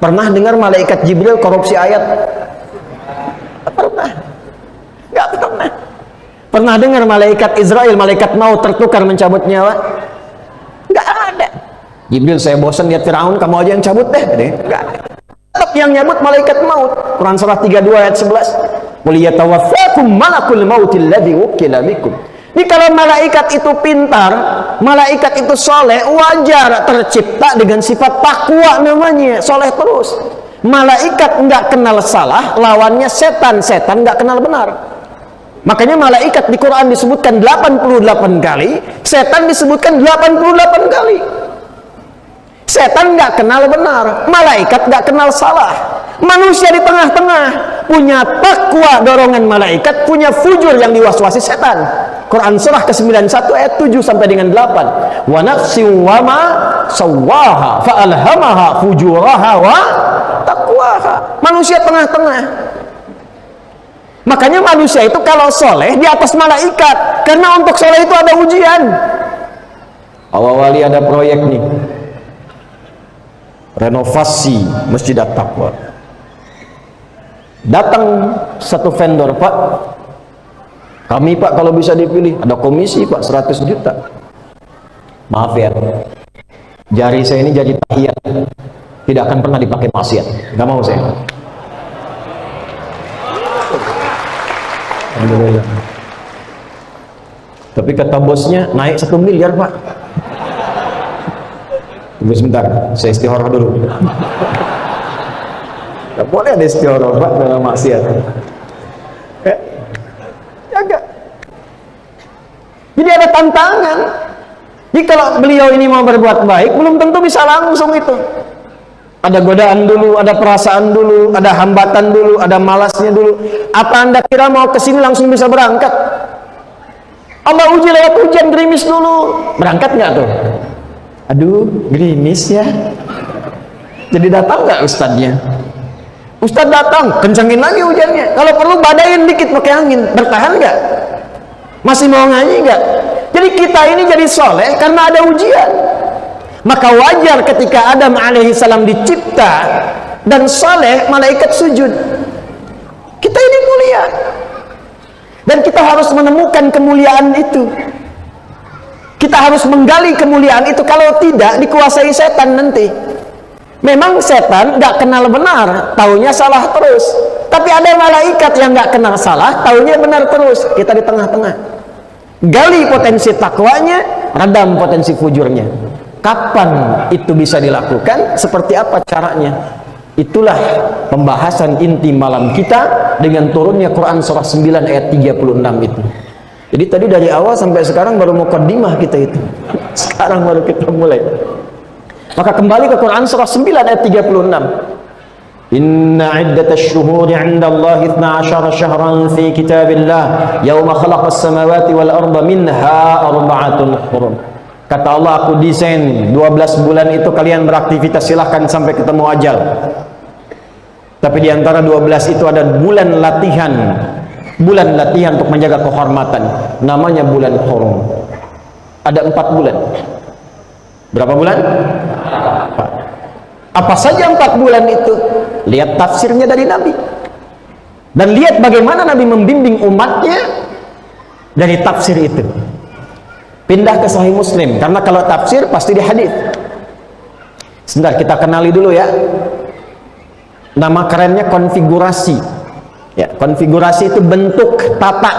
Pernah dengar malaikat Jibril korupsi ayat? Pernah? Nggak pernah. Pernah dengar malaikat Israel, malaikat maut tertukar mencabut nyawa? Nggak ada. Jibril, saya bosan lihat Firaun, kamu aja yang cabut deh. Nggak ada. Tetap yang nyabut malaikat maut. Quran surah 32 ayat 11. Qul yatawaffakum malakul mautil ladzi wukila bikum. Ini kalau malaikat itu pintar, malaikat itu soleh, wajar tercipta dengan sifat takwa namanya, soleh terus. Malaikat nggak kenal salah, lawannya setan, setan nggak kenal benar. Makanya malaikat di Quran disebutkan 88 kali, setan disebutkan 88 kali. Setan nggak kenal benar, malaikat nggak kenal salah. Manusia di tengah-tengah punya takwa dorongan malaikat, punya fujur yang diwaswasi setan. Quran surah ke-91 ayat 7 sampai dengan 8. Wa nafsin wa ma sawwaha fa alhamaha fujuraha wa taqwaha. Manusia manusia tengah-tengah. Makanya manusia itu kalau soleh di atas malaikat, karena untuk soleh itu ada ujian. Awal-awali ada proyek nih, renovasi Masjid At-Taqwa. Datang satu vendor, Pak, kami Pak kalau bisa dipilih, ada komisi Pak 100 juta. Maaf ya, jari saya ini jadi tahiyat, tidak akan pernah dipakai maksiat, nggak mau saya. Alhamdulillah. Tapi kata bosnya naik 1 miliar Pak. Tunggu sebentar, saya istihoroh dulu. Gak boleh ada istihoroh Pak dalam maksiat. Jaga. Jadi ada tantangan. Jadi kalau beliau ini mau berbuat baik, belum tentu bisa langsung itu. Ada godaan dulu, ada perasaan dulu, ada hambatan dulu, ada malasnya dulu. Apa Anda kira mau ke sini langsung bisa berangkat? Allah uji lewat hujan gerimis dulu. Berangkat nggak tuh? Aduh, gerimis ya. Jadi datang nggak ustadznya? Ustadz datang, kencengin lagi hujannya. Kalau perlu badain dikit pakai angin. Bertahan nggak? Masih mau ngaji nggak? Jadi kita ini jadi soleh karena ada ujian. Maka wajar ketika Adam alaihissalam dicipta dan saleh, malaikat sujud. Kita ini mulia, dan kita harus menemukan kemuliaan itu. Kita harus menggali kemuliaan itu. Kalau tidak, dikuasai setan nanti. Memang setan gak kenal benar, taunya salah terus. Tapi ada malaikat yang gak kenal salah, taunya benar terus. Kita di tengah-tengah. Gali potensi takwanya, redam potensi fujurnya. Kapan itu bisa dilakukan? Seperti apa caranya? Itulah pembahasan inti malam kita dengan turunnya Quran surah 9 ayat 36 itu. Jadi tadi dari awal sampai sekarang baru muqaddimah kita itu. Sekarang baru kita mulai. Maka kembali ke Quran surah 9 ayat 36. Inna iddatasy syuhuri 'inda Allah 12 syahran fi kitabillah yauma khalaqas samawati wal arda minha arba'atun hurum. Kata Allah, aku desain 12 bulan itu kalian beraktivitas, silahkan sampai ketemu ajal. Tapi di antara 12 itu ada bulan latihan. Bulan latihan untuk menjaga kehormatan. Namanya bulan hurum. Ada 4 bulan. Berapa bulan? 4. Apa saja 4 bulan itu? Lihat tafsirnya dari Nabi. Dan lihat bagaimana Nabi membimbing umatnya dari tafsir itu. Pindah ke Sahih Muslim, karena kalau tafsir pasti di hadis. Sebentar, kita kenali dulu ya. Nama kerennya konfigurasi. Ya, konfigurasi itu bentuk, tata.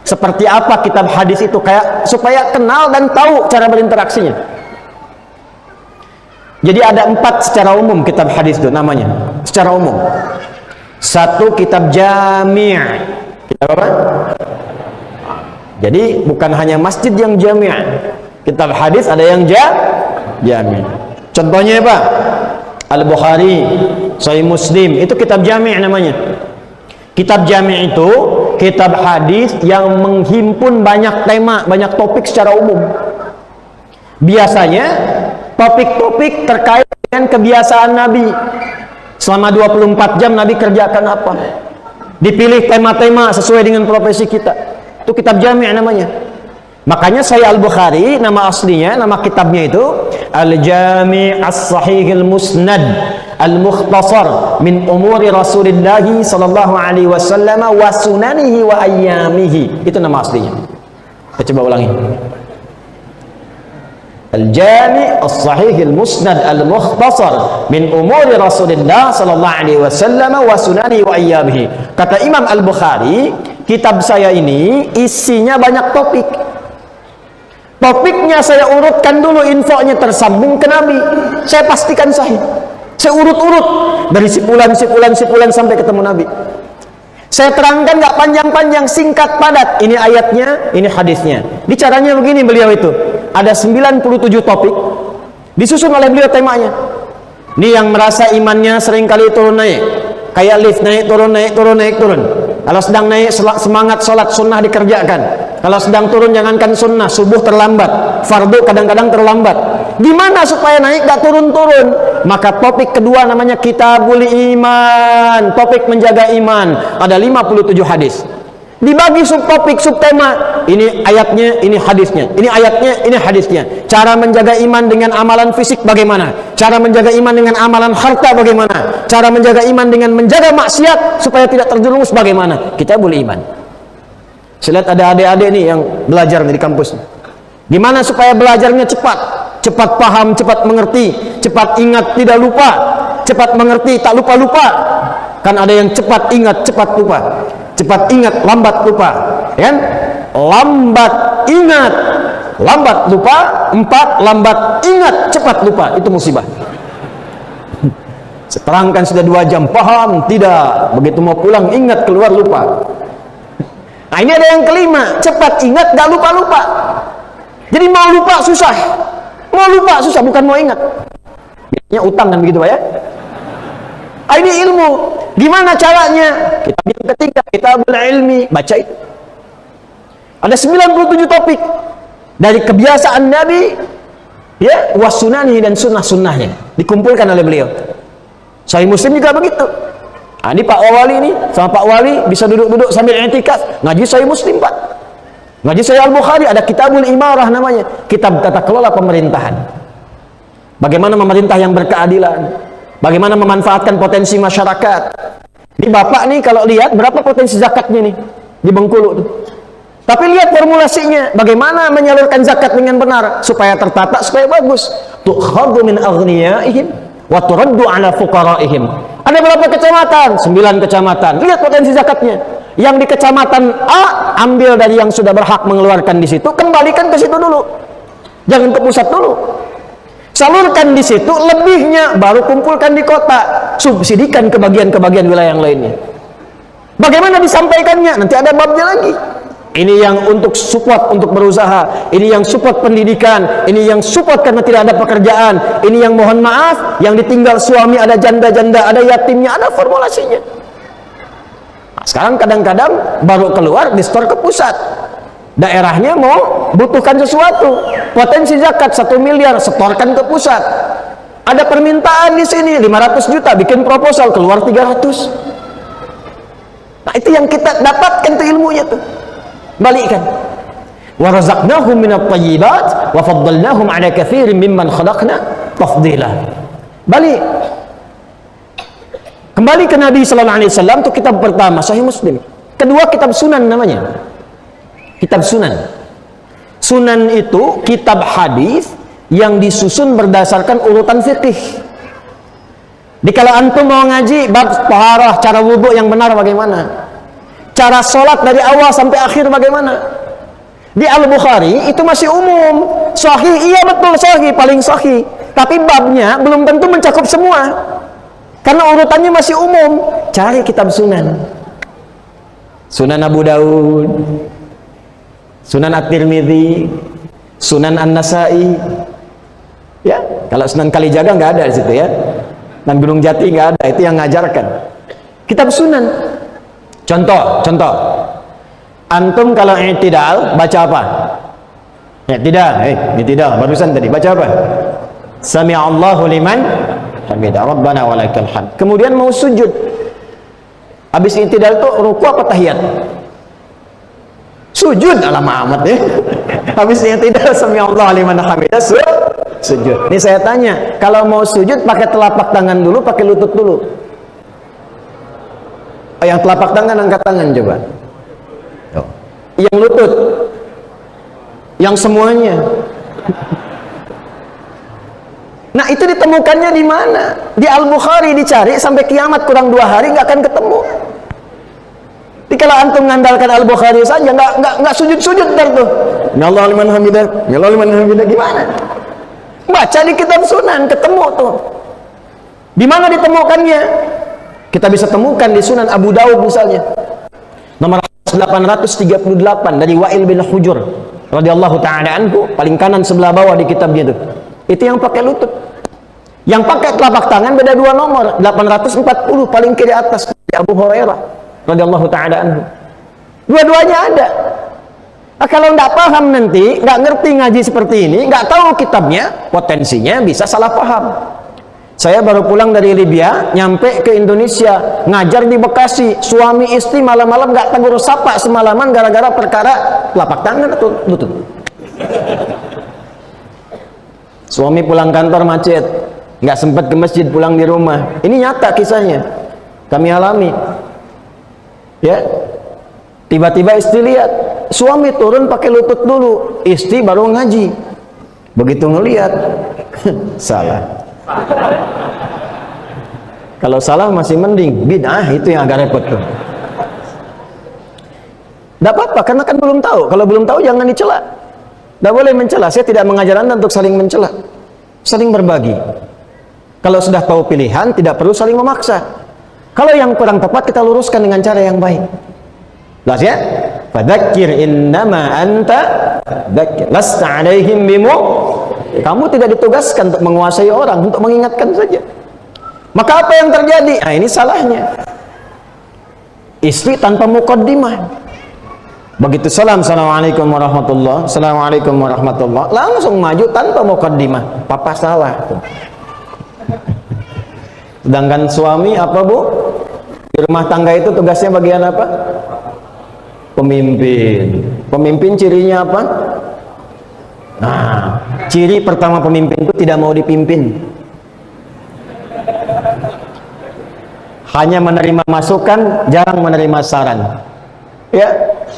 Seperti apa kitab hadis itu, kayak supaya kenal dan tahu cara berinteraksinya. Jadi ada 4 secara umum kitab hadis itu namanya, secara umum. 1 kitab jami'. Kitab apa? Jadi bukan hanya masjid yang jami'. Kitab hadis ada yang jami'. Contohnya apa? Al-Bukhari, Sahih Muslim, itu kitab jami' namanya. Kitab jami' itu kitab hadis yang menghimpun banyak tema, banyak topik secara umum. Biasanya topik-topik terkait dengan kebiasaan Nabi. Selama 24 jam Nabi kerjakan apa? Dipilih tema-tema sesuai dengan profesi kita. Itu kitab jami' namanya. Makanya Sahih Al-Bukhari, nama aslinya, nama kitabnya itu Al-Jami' As-Sahihil Musnad Al-Mukhtasar min umuri Rasulillah sallallahu alaihi wasallam wa sunanihi wa ayyamihi. Itu nama aslinya. Kita coba ulangi. Al-Jami' As-Sahihil Musnad Al-Mukhtasar min umuri Rasulillah sallallahu alaihi wasallam wa sunanihi wa ayyamihi. Kata Imam Al-Bukhari, kitab saya ini isinya banyak topik. Topiknya saya urutkan dulu, infonya tersambung ke Nabi. Saya pastikan sahih. Saya urut-urut dari sipulan sampai ketemu Nabi. Saya terangkan nggak panjang-panjang, singkat padat. Ini ayatnya, ini hadisnya. Bicaranya begini beliau itu. Ada 97 topik disusun oleh beliau temanya. Ini yang merasa imannya seringkali turun naik. Kayak lift, naik turun, naik turun, naik turun. Kalau sedang naik, semangat sholat sunnah dikerjakan. Kalau sedang turun, jangankan sunnah, subuh terlambat, fardu kadang-kadang terlambat. Gimana supaya naik gak turun-turun? Maka topik kedua namanya Kitabul Iman, topik menjaga iman. Ada 57 hadis. Dibagi subtopik, subtema. Ini ayatnya, ini hadisnya. Ini ayatnya, ini hadisnya. Cara menjaga iman dengan amalan fisik bagaimana? Cara menjaga iman dengan amalan harta bagaimana? Cara menjaga iman dengan menjaga maksiat supaya tidak terjerumus bagaimana? Kitabul Iman. Saya lihat ada adik-adik nih yang belajar di kampus. Gimana supaya belajarnya cepat? Cepat paham, cepat mengerti, cepat ingat, tidak lupa. Cepat mengerti, tak lupa-lupa. Kan ada yang cepat ingat, cepat lupa. Cepat ingat, lambat lupa, kan? Lambat ingat, lambat lupa. 4, lambat ingat, cepat lupa. Itu musibah. Seterangkan sudah 2 jam, paham? Tidak. Begitu mau pulang, ingat, keluar, lupa. Nah, ini ada yang kelima, cepat ingat, gak lupa-lupa. Jadi mau lupa susah. Mau lupa susah, bukan mau ingat. Biasanya utang kan begitu Pak ya? Ah, ini ilmu. Gimana caranya? Kitab yang ketiga, Kitabul Ilmi, baca itu. Ada 97 topik dari kebiasaan Nabi, ya, wasunani dan sunnah-sunnahnya dikumpulkan oleh beliau. Sahih Muslim juga begitu. Nah, ini Pak Wali ini sama Pak Wali bisa duduk-duduk sambil i'tikaf ngaji Sahih Muslim Pak. Ngaji Sahih Al-Bukhari, ada Kitabul Imarah namanya, kitab tata kelola pemerintahan. Bagaimana memerintah yang berkeadilan. Bagaimana memanfaatkan potensi masyarakat. Ini Bapak nih kalau lihat berapa potensi zakatnya nih di Bengkulu tuh. Tapi lihat formulasinya, bagaimana menyalurkan zakat dengan benar supaya tertata, supaya bagus. Tukhadhu min aghniyaihim wa turaddu ala fuqaraihim. Ada berapa kecamatan? 9 kecamatan. Lihat potensi zakatnya. Yang di kecamatan A ambil dari yang sudah berhak mengeluarkan di situ, kembalikan ke situ dulu. Jangan ke pusat dulu. Salurkan di situ, lebihnya baru kumpulkan di kota, subsidikan ke bagian-bagian wilayah yang lainnya. Bagaimana disampaikannya? Nanti ada babnya lagi. Ini yang untuk support untuk berusaha, ini yang support pendidikan, ini yang support karena tidak ada pekerjaan, ini yang mohon maaf, yang ditinggal suami, ada janda-janda, ada yatimnya, ada formulasinya. Nah, sekarang kadang-kadang baru keluar di store ke pusat. Daerahnya mau butuhkan sesuatu, potensi zakat 1 miliar, setorkan ke pusat. Ada permintaan di sini 500 juta, bikin proposal, keluar 300. Nah, itu yang kita dapatkan tuh ilmunya tuh. Balikkan. Wa razaqnahum minat thayyibat wa faddalnahum ala katsirin mimman khalaqna tafdila. Balik. Kembali ke Nabi sallallahu alaihi wasallam, itu kitab pertama Sahih Muslim. Kedua kitab Sunan namanya. Kitab Sunan. Sunan itu kitab hadis yang disusun berdasarkan urutan fikih. Dikala antum mau ngaji bab taharah, cara wudhu yang benar bagaimana? Cara sholat dari awal sampai akhir bagaimana? Di Al-Bukhari itu masih umum. Sahih, iya betul sahih, paling sahih. Tapi babnya belum tentu mencakup semua. Karena urutannya masih umum. Cari kitab Sunan. Sunan Abu Daud, Sunan At-Tirmidzi, Sunan An-Nasai. Ya, kalau Sunan Kalijaga nggak ada di situ ya. Dan Gunung Jati nggak ada, itu yang ngajarkan. Kitab Sunan. Contoh. Antum kalau i'tidal baca apa? I'tidal barusan tadi baca apa? Sami'allahu liman hamidah, Rabbana walakal hamd. Kemudian mau sujud. Habis i'tidal itu ruku apa tahiyat? Sujud, alamak amat ya. Habisnya tidak sami'allahu liman hamidah, sujud. Ini saya tanya, kalau mau sujud pakai telapak tangan dulu, pakai lutut dulu? Yang telapak tangan angkat tangan coba. Yang lutut, yang semuanya. Nah, itu ditemukannya di mana? Di Al-Bukhari, dicari sampai kiamat kurang 2 hari nggak akan ketemu. Jadi kalau antum mengandalkan Al-Bukhari saja nggak sujud-sujud ntar tuh. Ya Allah liman hamidah, ya Allah liman hamidah, gimana? Baca di kitab Sunan ketemu tuh. Di mana ditemukannya? Kita bisa temukan di Sunan Abu Daud misalnya. Nomor 838 dari Wa'il bin Hujur radhiyallahu taala anhu, paling kanan sebelah bawah di kitabnya itu. Itu yang pakai lutut. Yang pakai telapak tangan beda 2 nomor, 840 paling kiri atas, di Abu Hurairah radhiyallahu taala anhu. Dua-duanya ada. Kalau nggak paham nanti, nggak ngerti ngaji seperti ini, nggak tahu kitabnya, potensinya bisa salah paham. Saya baru pulang dari Libya, nyampe ke Indonesia, ngajar di Bekasi, suami istri malam-malam nggak tegur sapa semalaman gara-gara perkara telapak tangan atau lutut. Suami pulang kantor macet, nggak sempat ke masjid, pulang di rumah. Ini nyata kisahnya, kami alami. Ya, tiba-tiba istri lihat, suami turun pakai lutut dulu, istri baru ngaji. Begitu ngelihat, salah. Kalau salah masih mending, bid'ah itu yang agak repot tuh. Tidak apa-apa, karena kan belum tahu. Kalau belum tahu jangan dicela. Tidak boleh mencela. Saya tidak mengajar Anda untuk saling mencela, saling berbagi. Kalau sudah tahu pilihan, tidak perlu saling memaksa. Kalau yang kurang tepat, kita luruskan dengan cara yang baik. Jelas ya? Fadzakir innama anta dzakir lasta alaihim bimu. Kamu tidak ditugaskan untuk menguasai orang, untuk mengingatkan saja. Maka apa yang terjadi? Nah, ini salahnya. Istri tanpa muqaddimah. Begitu salam, assalamualaikum warahmatullah, assalamualaikum warahmatullah, langsung maju tanpa muqaddimah. Papa salah. Sedangkan suami apa, Bu? Di rumah tangga itu tugasnya bagian apa? Pemimpin. Pemimpin cirinya apa? Nah, ciri pertama pemimpin itu tidak mau dipimpin. Hanya menerima masukan, jarang menerima saran. Ya,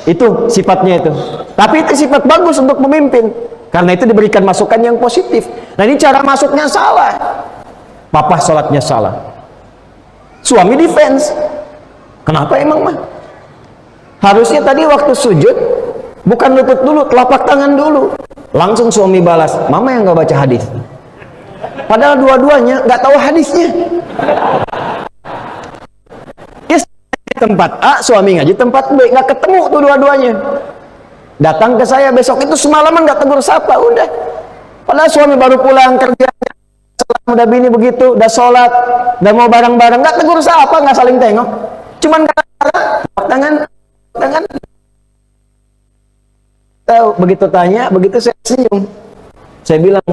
itu sifatnya itu. Tapi itu sifat bagus untuk pemimpin. Karena itu diberikan masukan yang positif. Nah, ini cara masuknya salah. Papa sholatnya salah. Suami defense. Kenapa emang mah? Harusnya tadi waktu sujud bukan lutut dulu, telapak tangan dulu. Langsung suami balas, mama yang nggak baca hadis. Padahal dua-duanya nggak tahu hadisnya. Tempat A, suami ngaji tempat B, nggak ketemu tuh dua-duanya. Datang ke saya besok itu semalaman nggak tegur sapa, udah. Padahal suami baru pulang kerja, udah bini begitu, udah sholat, udah mau bareng-bareng, nggak tegur sapa, nggak saling tengok, cuman tangan. Tahu, begitu tanya, begitu saya senyum. Saya bilang,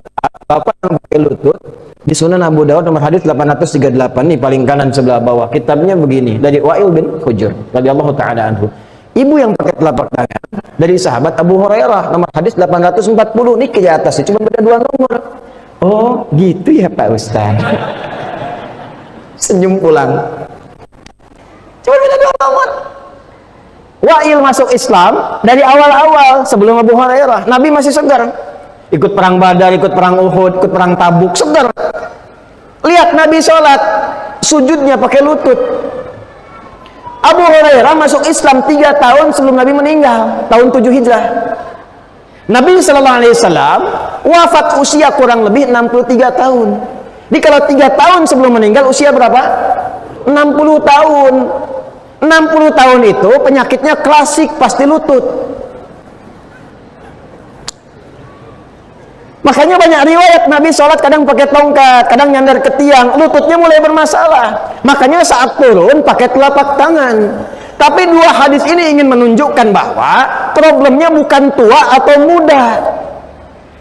Bapak yang pakai lutut di Sunan Abu Dawud nomor hadis 838 nih, paling kanan sebelah bawah. Kitabnya begini, dari Wa'il bin Hujr radhiyallahu taala anhu. Ibu yang pakai telapak tangan dari sahabat Abu Hurairah nomor hadis 840. Nih ke atas, cuma beda 2 nomor. Oh, gitu ya Pak Ustaz. Senyum pulang. Cuma beda 2 nomor. Wa'il masuk Islam dari awal-awal sebelum Abu Hurairah. Nabi masih segar. Ikut perang Badar, ikut perang Uhud, ikut perang Tabuk, segar. Lihat Nabi sholat, sujudnya pakai lutut. Abu Hurairah masuk Islam 3 tahun sebelum Nabi meninggal, tahun 7 Hijrah. Nabi SAW wafat usia kurang lebih 63 tahun. Jadi kalau 3 tahun sebelum meninggal, usia berapa? 60 tahun. 60 tahun itu penyakitnya klasik, pasti lutut. Makanya banyak riwayat Nabi sholat kadang pakai tongkat, kadang nyandar ke tiang, lututnya mulai bermasalah. Makanya saat turun pakai telapak tangan. Tapi 2 hadis ini ingin menunjukkan bahwa problemnya bukan tua atau muda.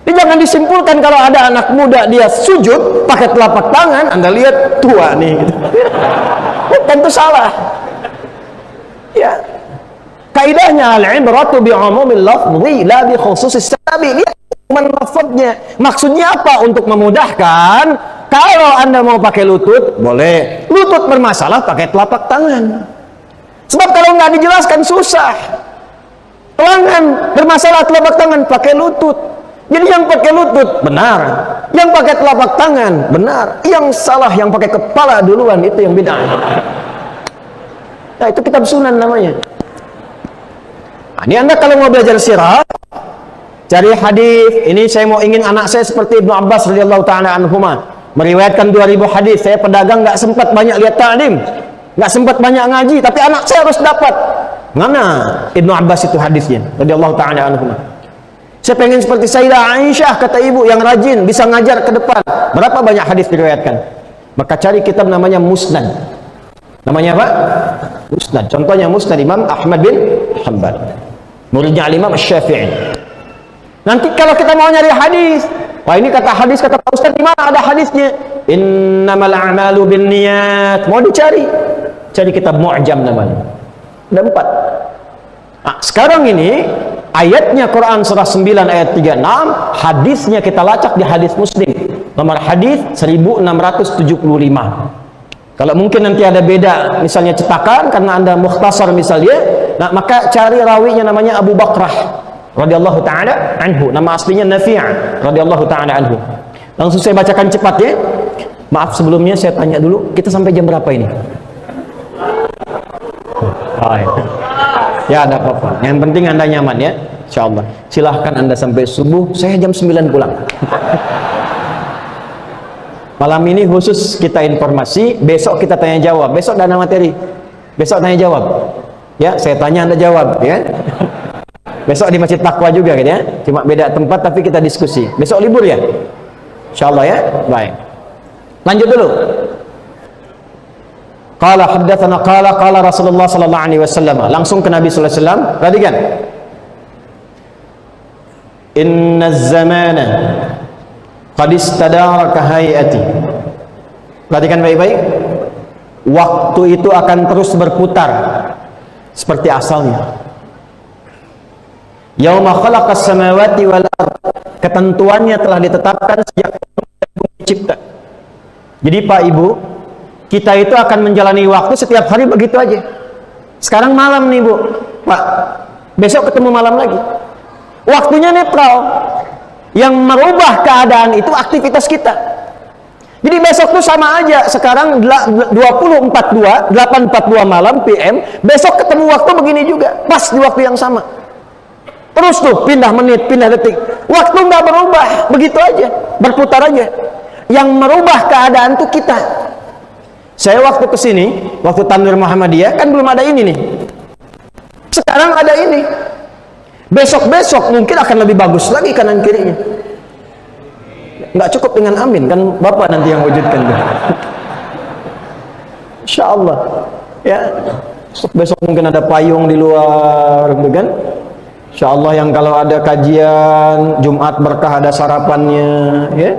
Jadi jangan disimpulkan kalau ada anak muda dia sujud pakai telapak tangan, Anda lihat tua nih. Bukan, itu salah. Ya. Kaidahnya al-ibratu bi'umumil lafzi la bi khususis sababi. Lafadznya, maksudnya apa? Untuk memudahkan. Kalau Anda mau pakai lutut, boleh. Lutut bermasalah, pakai telapak tangan. Sebab kalau nggak dijelaskan susah. Lengan bermasalah, telapak tangan, pakai lutut. Jadi yang pakai lutut benar, yang pakai telapak tangan benar, yang salah yang pakai kepala duluan itu yang bid'ah. Nah, itu kitab Sunan namanya. Nah, ini Anda kalau mau belajar sirah, cari hadis. Ini saya mau ingin anak saya seperti Ibnu Abbas radhiyallahu taala anhuma, meriwayatkan 2000 hadis. Saya pedagang nggak sempat banyak lihat ta'lim, nggak sempat banyak ngaji, tapi anak saya harus dapat. Mana Ibnu Abbas itu hadisnya radhiyallahu taala anhuma. Saya pengen seperti Sayyidah Aisyah, kata ibu, yang rajin, bisa ngajar ke depan. Berapa banyak hadis diriwayatkan? Maka cari kitab namanya Musnad. Namanya apa? Musnad. Contohnya Musnad Imam Ahmad bin Hanbal. muridnya Imam Syafi'i. Nanti kalau kita mau nyari hadis, wah ini kata hadis kata Pak Ustaz, di mana ada hadisnya? Innamal a'malu binniyat. Mau dicari, cari kitab Mu'jam namanya. Ada 4. Nah, sekarang ini ayatnya Quran surah 9 ayat 36, hadisnya kita lacak di hadis Muslim. Nomor hadis 1675. Kalau mungkin nanti ada beda, misalnya cetakan karena Anda mukhtasar misalnya, nah maka cari rawinya namanya Abu Bakrah radhiyallahu taala anhu. Nama aslinya Nafi' radhiyallahu taala anhu. Langsung saya bacakan cepat ya. Maaf sebelumnya saya tanya dulu, kita sampai jam berapa ini? Ya, ada apa-apa. Yang penting Anda nyaman ya, insyaallah. Silahkan Anda sampai subuh, saya jam 9 pulang. Malam ini khusus kita informasi, besok kita tanya jawab. Besok dana materi. Besok tanya jawab. Ya, saya tanya Anda jawab ya. Besok di Masjid Taqwa juga gitu ya. Cuma beda tempat tapi kita diskusi. Besok libur ya? Insyaallah ya. Baik. Lanjut dulu. Qala haddatsana qala Rasulullah sallallahu alaihi wasallam. Langsung ke Nabi sallallahu alaihi wasallam. Perhatikan. Inna zamana qad istadara ka hayati. Perhatikan baik-baik. Waktu itu akan terus berputar seperti asalnya. Yauma khalaqas samawati wal ard. Ketentuannya telah ditetapkan sejak bumi dicipta. Jadi Pak Ibu, kita itu akan menjalani waktu setiap hari begitu aja. Sekarang malam nih Bu, Pak. Besok ketemu malam lagi. Waktunya netral. Yang merubah keadaan itu aktivitas kita. Jadi besok tuh sama aja. Sekarang 8.42 malam PM, besok ketemu waktu begini juga, pas di waktu yang sama. Terus tuh pindah menit, pindah detik. Waktu nggak berubah, begitu aja, berputar aja. Yang merubah keadaan tuh kita. Saya waktu kesini, waktu Tanwir Muhammadiyah kan belum ada ini nih. Sekarang ada ini. Besok-besok mungkin akan lebih bagus lagi kanan kirinya. Nggak cukup dengan amin, kan Bapak nanti yang wujudkan. Insya Allah. Ya, besok mungkin ada payung di luar, gitu kan? Insya Allah yang kalau ada kajian Jumat berkah ada sarapannya, ya.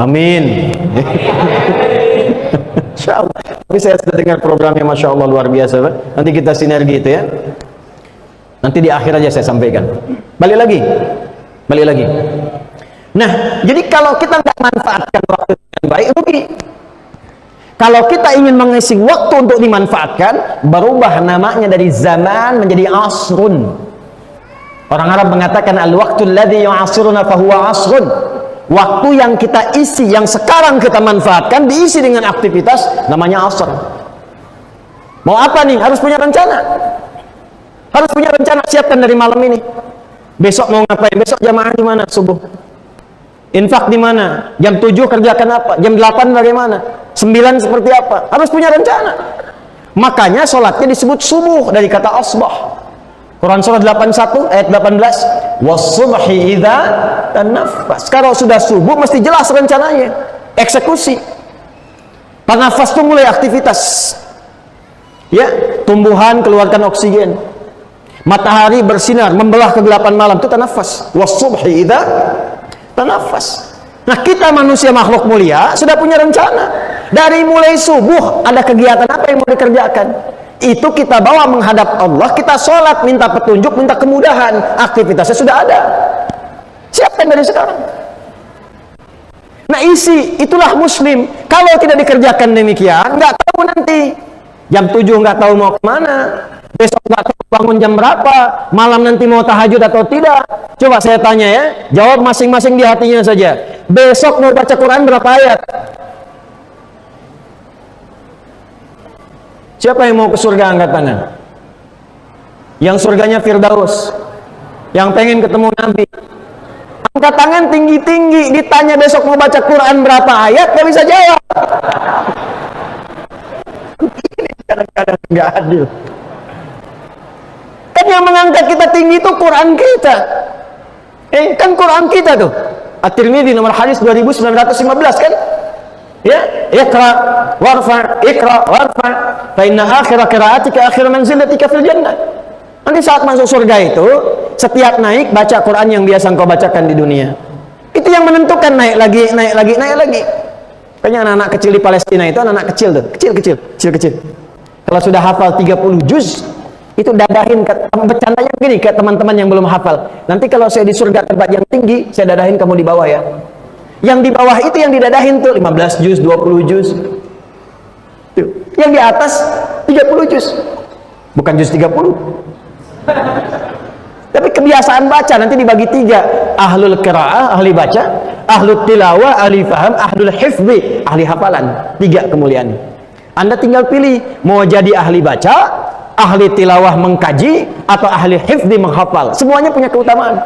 Amin. Insya Allah. Tapi saya sudah dengar programnya, Masya Allah luar biasa, Pak. Nanti kita sinergi itu ya. Nanti di akhir aja saya sampaikan. Balik lagi. Nah, jadi kalau kita nggak manfaatkan waktu dengan baik, rugi. Kalau kita ingin mengisi waktu untuk dimanfaatkan, berubah namanya dari zaman menjadi asrun. Orang Arab mengatakan al-waqtul ladzi yu'asiruna fahuwa asrun. Waktu yang kita isi, yang sekarang kita manfaatkan, diisi dengan aktivitas, namanya asr. Mau apa nih? Harus punya rencana. Harus punya rencana, siapkan dari malam ini. Besok mau ngapain? Besok jamaah di mana subuh? Infak di mana? Jam 7 kerjakan apa? Jam 8 bagaimana? 9 seperti apa? Harus punya rencana. Makanya sholatnya disebut subuh dari kata asbah. Quran surah 81 ayat 18. Was-subhi idza tanaffas. Kalau sudah subuh mesti jelas rencananya. Eksekusi. Tanafas itu mulai aktivitas. Ya, tumbuhan keluarkan oksigen. Matahari bersinar membelah kegelapan malam, itu tanafas. Was-subhi idza tanafas. Nah, kita manusia makhluk mulia sudah punya rencana. Dari mulai subuh ada kegiatan apa yang mau dikerjakan. Itu kita bawa menghadap Allah, kita sholat, minta petunjuk, minta kemudahan. Aktivitasnya sudah ada. Siapkan dari sekarang. Nah, isi, itulah muslim. Kalau tidak dikerjakan demikian, nggak tahu nanti. Jam 7 nggak tahu mau kemana. Besok nggak tahu bangun jam berapa. Malam nanti mau tahajud atau tidak. Coba saya tanya ya. Jawab masing-masing di hatinya saja. Besok mau baca Quran berapa ayat? Siapa yang mau ke surga angkat tangan? Yang surganya Firdaus. Yang pengen ketemu Nabi. Angkat tangan tinggi-tinggi. Ditanya besok mau baca Quran berapa ayat, gak bisa jawab. Ini kadang-kadang gak adil. Kan yang mengangkat kita tinggi itu Quran kita. Kan Quran kita tuh. At-Tirmidzi nomor hadis 2915 kan? Ya, Iqra warfa, Iqra warfa, fa inna akhira qira'atika akhir manzilatika fil jannah. Nanti saat masuk surga itu, setiap naik baca Quran yang biasa engkau bacakan di dunia. Itu yang menentukan naik lagi, naik lagi, naik lagi. Kayaknya anak-anak kecil di Palestina itu anak-anak kecil tuh, kecil. Kalau sudah hafal 30 juz, itu dadahin, bercandanya begini ke teman-teman yang belum hafal. Nanti kalau saya di surga tempat yang tinggi, saya dadahin kamu di bawah ya. Yang di bawah itu yang didadahin tuh 15 juz, 20 juz. Tuh. Yang di atas 30 juz. Bukan juz 30. Tapi kebiasaan baca nanti dibagi 3. Ahlul qiraah, ahli baca, ahlul tilawah, ahli faham, ahlul hifzi, ahli hafalan. 3 kemuliaan. Anda tinggal pilih mau jadi ahli baca, ahli tilawah mengkaji, atau ahli hifzi menghafal. Semuanya punya keutamaan.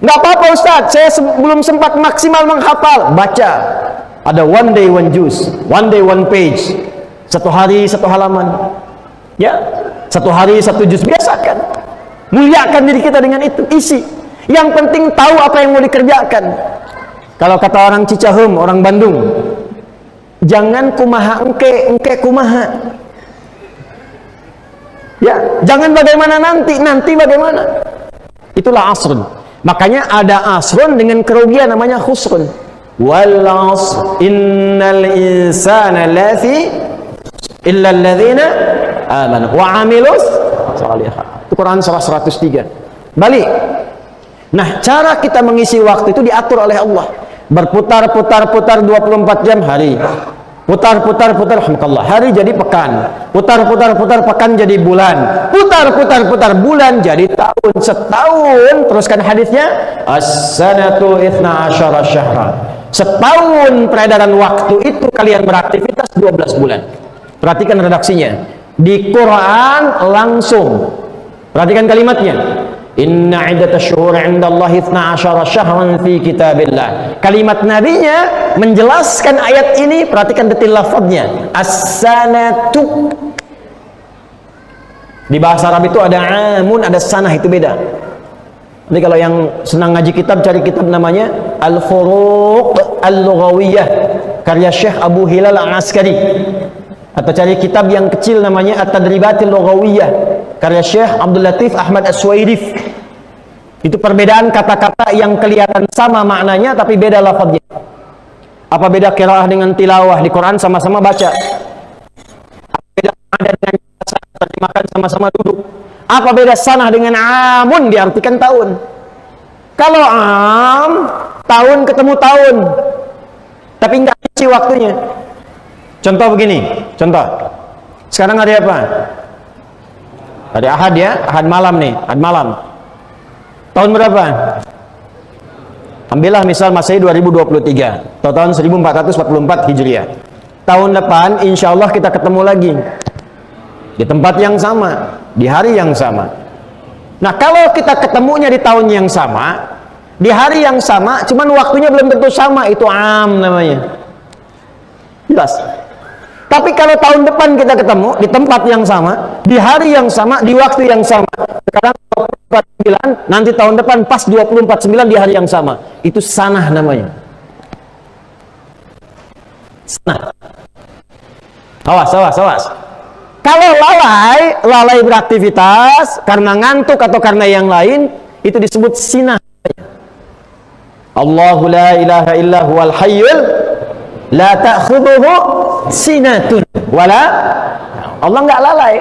Nggak apa-apa Ustaz, saya belum sempat maksimal menghafal. Baca. Ada one day one juz, one day one page. 1 hari 1 halaman. Ya, 1 hari 1 juz, biasakan. Muliakan diri kita dengan itu, isi. Yang penting tahu apa yang mau dikerjakan. Kalau kata orang Cicahem, orang Bandung, jangan kumaha engke kumaha. Ya, jangan bagaimana nanti bagaimana. Itulah asrun. Makanya ada asrun dengan kerugian namanya khusrun. Wal asr innal insana lafi illa alladzina amanu wa amilus shalihat. Itu Quran surah 103. Balik. Nah, cara kita mengisi waktu itu diatur oleh Allah. Berputar-putar 24 jam hari. Putar-putar alhamdulillah, hari jadi pekan. Putar-putar pekan jadi bulan. Putar-putar bulan jadi tahun. Setahun, teruskan hadisnya, as-sanatu 12 syahra. Setahun peredaran waktu itu kalian beraktivitas 12 bulan. Perhatikan redaksinya. Di Quran langsung. Perhatikan kalimatnya. Inna iddatash syuhur 'indallahi 12 syahran fi kitabillah. Kalimat nabinya menjelaskan ayat ini, perhatikan detil lafadznya. As-sanatu. Di bahasa Arab itu ada amun, ada sanah, itu beda. Jadi kalau yang senang ngaji kitab, cari kitab namanya Al-Furuq Al-Lughawiyah karya Syekh Abu Hilal Al-Askari. Atau cari kitab yang kecil namanya At-Tadribatil Lughawiyah karya Syekh Abdul Latif Ahmad As-Suwaidif. Itu perbedaan kata-kata yang kelihatan sama maknanya tapi beda lafadznya. Apa beda qiraah dengan tilawah? Di Quran sama-sama baca. Apa beda ada dengan terjemahkan sama-sama duduk? Apa beda sanah dengan amun diartikan tahun? Kalau tahun ketemu tahun tapi enggak isi waktunya. Contoh begini, contoh. Sekarang hari apa? Hari Ahad ya, Ahad malam nih, Ahad malam. Tahun berapa? Ambillah misal Masehi 2023 atau tahun 1444 Hijriah. Tahun depan insya Allah kita ketemu lagi di tempat yang sama, di hari yang sama. Nah, kalau kita ketemunya di tahun yang sama, di hari yang sama, cuman waktunya belum tentu sama, itu namanya. Jelas. Tapi kalau tahun depan kita ketemu di tempat yang sama, di hari yang sama, di waktu yang sama. Sekarang 24/9, nanti tahun depan pas 24/9 di hari yang sama. Itu sanah namanya. Sanah. Awas. Kalau lalai beraktivitas karena ngantuk atau karena yang lain, itu disebut sinah. Allahu la ilaha illa huwal hayyul la ta'khudhuhu sinatun wala. Allah nggak lalai.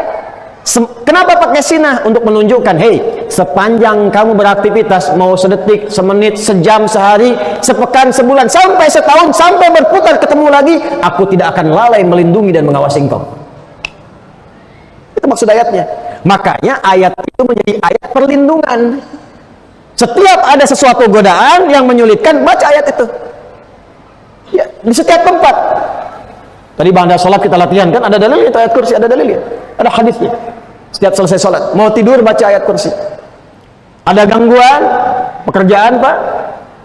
Kenapa pakai sinah? Untuk menunjukkan, hey, sepanjang kamu beraktivitas, mau sedetik, semenit, sejam, sehari, sepekan, sebulan, sampai setahun, sampai berputar ketemu lagi, aku tidak akan lalai melindungi dan mengawasi engkau. Itu maksud ayatnya. Makanya ayat itu menjadi ayat perlindungan. Setiap ada sesuatu godaan yang menyulitkan, baca ayat itu. Ya, di setiap tempat. Tadi bangda sholat kita latihan kan, ada dalil itu ayat kursi, ada dalil ya, ada hadisnya. Setiap selesai sholat, mau tidur baca ayat kursi. Ada gangguan pekerjaan pak,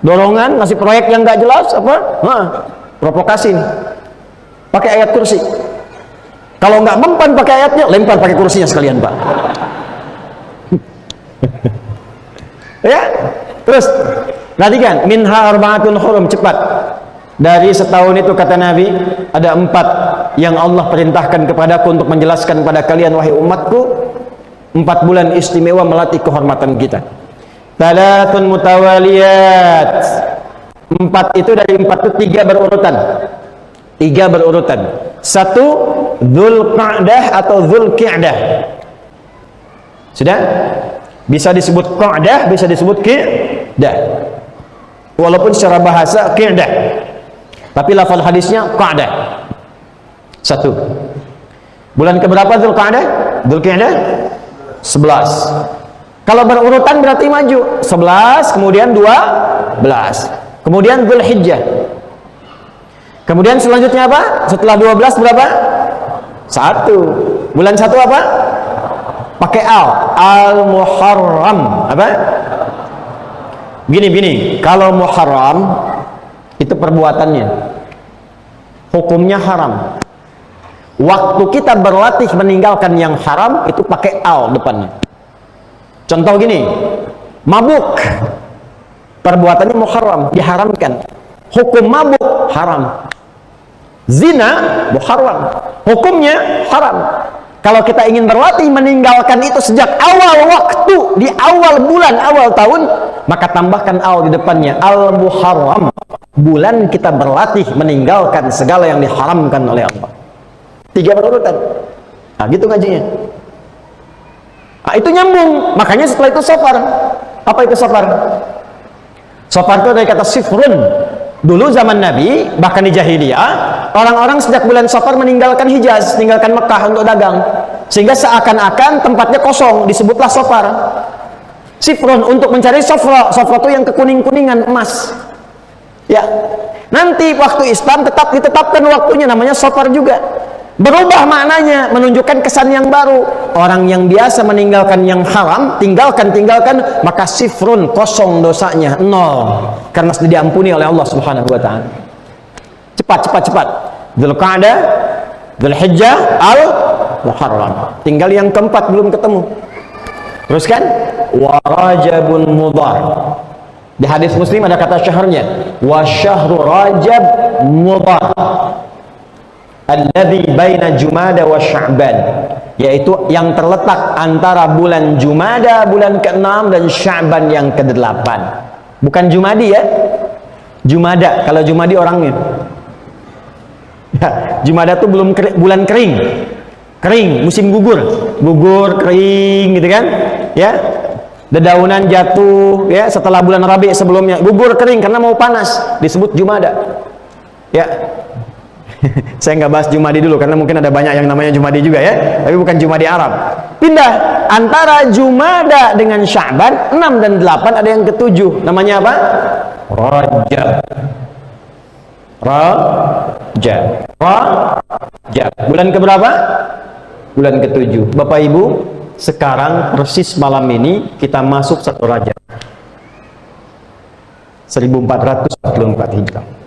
dorongan, ngasih proyek yang nggak jelas apa, provokasi nih, pakai ayat kursi. Kalau nggak mempan pakai ayatnya, lempar pakai kursinya sekalian pak. Ya, terus perhatikan, minha arba'atun hurum, cepat. Dari setahun itu kata Nabi, ada 4 yang Allah perintahkan kepadaku untuk menjelaskan kepada kalian wahai umatku. 4 bulan istimewa melatih kehormatan kita. Talatun mutawaliyat. 4 itu dari 4 itu 3 berurutan. 3 berurutan. 1 Dzulqa'dah atau Dzulqi'dah. Sudah? Bisa disebut Qa'dah, bisa disebut Qi'dah. Walaupun secara bahasa Qi'dah, tapi lafal hadisnya Qa'dah. 1. Bulan keberapa Dzulqa'dah? Dzulqi'dah? 11. Kalau berurutan berarti maju. 11, kemudian 12. Kemudian Dzulhijjah. Kemudian selanjutnya apa? Setelah 12 berapa? 1. Bulan 1 apa? Pakai Al-Muharram. Apa? Gini. Kalau Muharram itu perbuatannya, hukumnya haram. Waktu kita berlatih meninggalkan yang haram itu pakai Al depannya. Contoh gini, mabuk, perbuatannya muharram, diharamkan. Hukum mabuk haram. Zina muharram, hukumnya haram. Kalau kita ingin berlatih meninggalkan itu sejak awal waktu, di awal bulan, awal tahun, maka tambahkan Al di depannya, Al-Muharram. Bulan kita berlatih meninggalkan segala yang diharamkan oleh Allah. 3 berurutan. Nah, gitu ngajinya. Nah, itu nyambung. Makanya setelah itu Safar. Apa itu Safar? Safar itu dari kata sifrun. Dulu zaman Nabi, bahkan di jahiliyah, orang-orang sejak bulan Safar meninggalkan Hijaz, meninggalkan Mekah untuk dagang. Sehingga seakan-akan tempatnya kosong, disebutlah Safar. Sifrun untuk mencari safra. Safra itu yang kekuning-kuningan, emas. Ya. Nanti waktu Islam tetap ditetapkan waktunya, namanya Safar juga. Berubah maknanya, menunjukkan kesan yang baru. Orang yang biasa meninggalkan yang haram, tinggalkan, maka sifrun, kosong dosanya, 0. Karena sudah diampuni oleh Allah Subhanahu wa taala. Cepat. Dzulqa'dah, Dzulhijjah, Al-Muharram. Tinggal yang keempat belum ketemu. Teruskan, wa Rajabun Mudhar. Di hadis Muslim ada kata syahrnya, wa syahru Rajab Mudhar. Alladzi baina Jumada wa Sya'ban, yaitu yang terletak antara bulan Jumada bulan ke-6 dan Sya'ban yang ke-8. Bukan Jumadi ya. Jumada, kalau Jumadi orangnya. Ya, Jumada itu belum bulan kering. Kering, musim gugur. Gugur, kering gitu kan? Ya. Dedaunan jatuh ya setelah bulan Rabi sebelumnya. Gugur kering karena mau panas, disebut Jumada. Ya. Saya nggak bahas Jumadi dulu karena mungkin ada banyak yang namanya Jumadi juga ya, tapi bukan Jumadi Arab. Pindah antara Jumada dengan Sya'ban, 6 dan 8 ada yang ke-7, namanya apa? Rajab. Rajab. Bulan keberapa? Bulan ke-7. Bapak Ibu, sekarang persis malam ini kita masuk 1 Rajab 1444 Hijrah.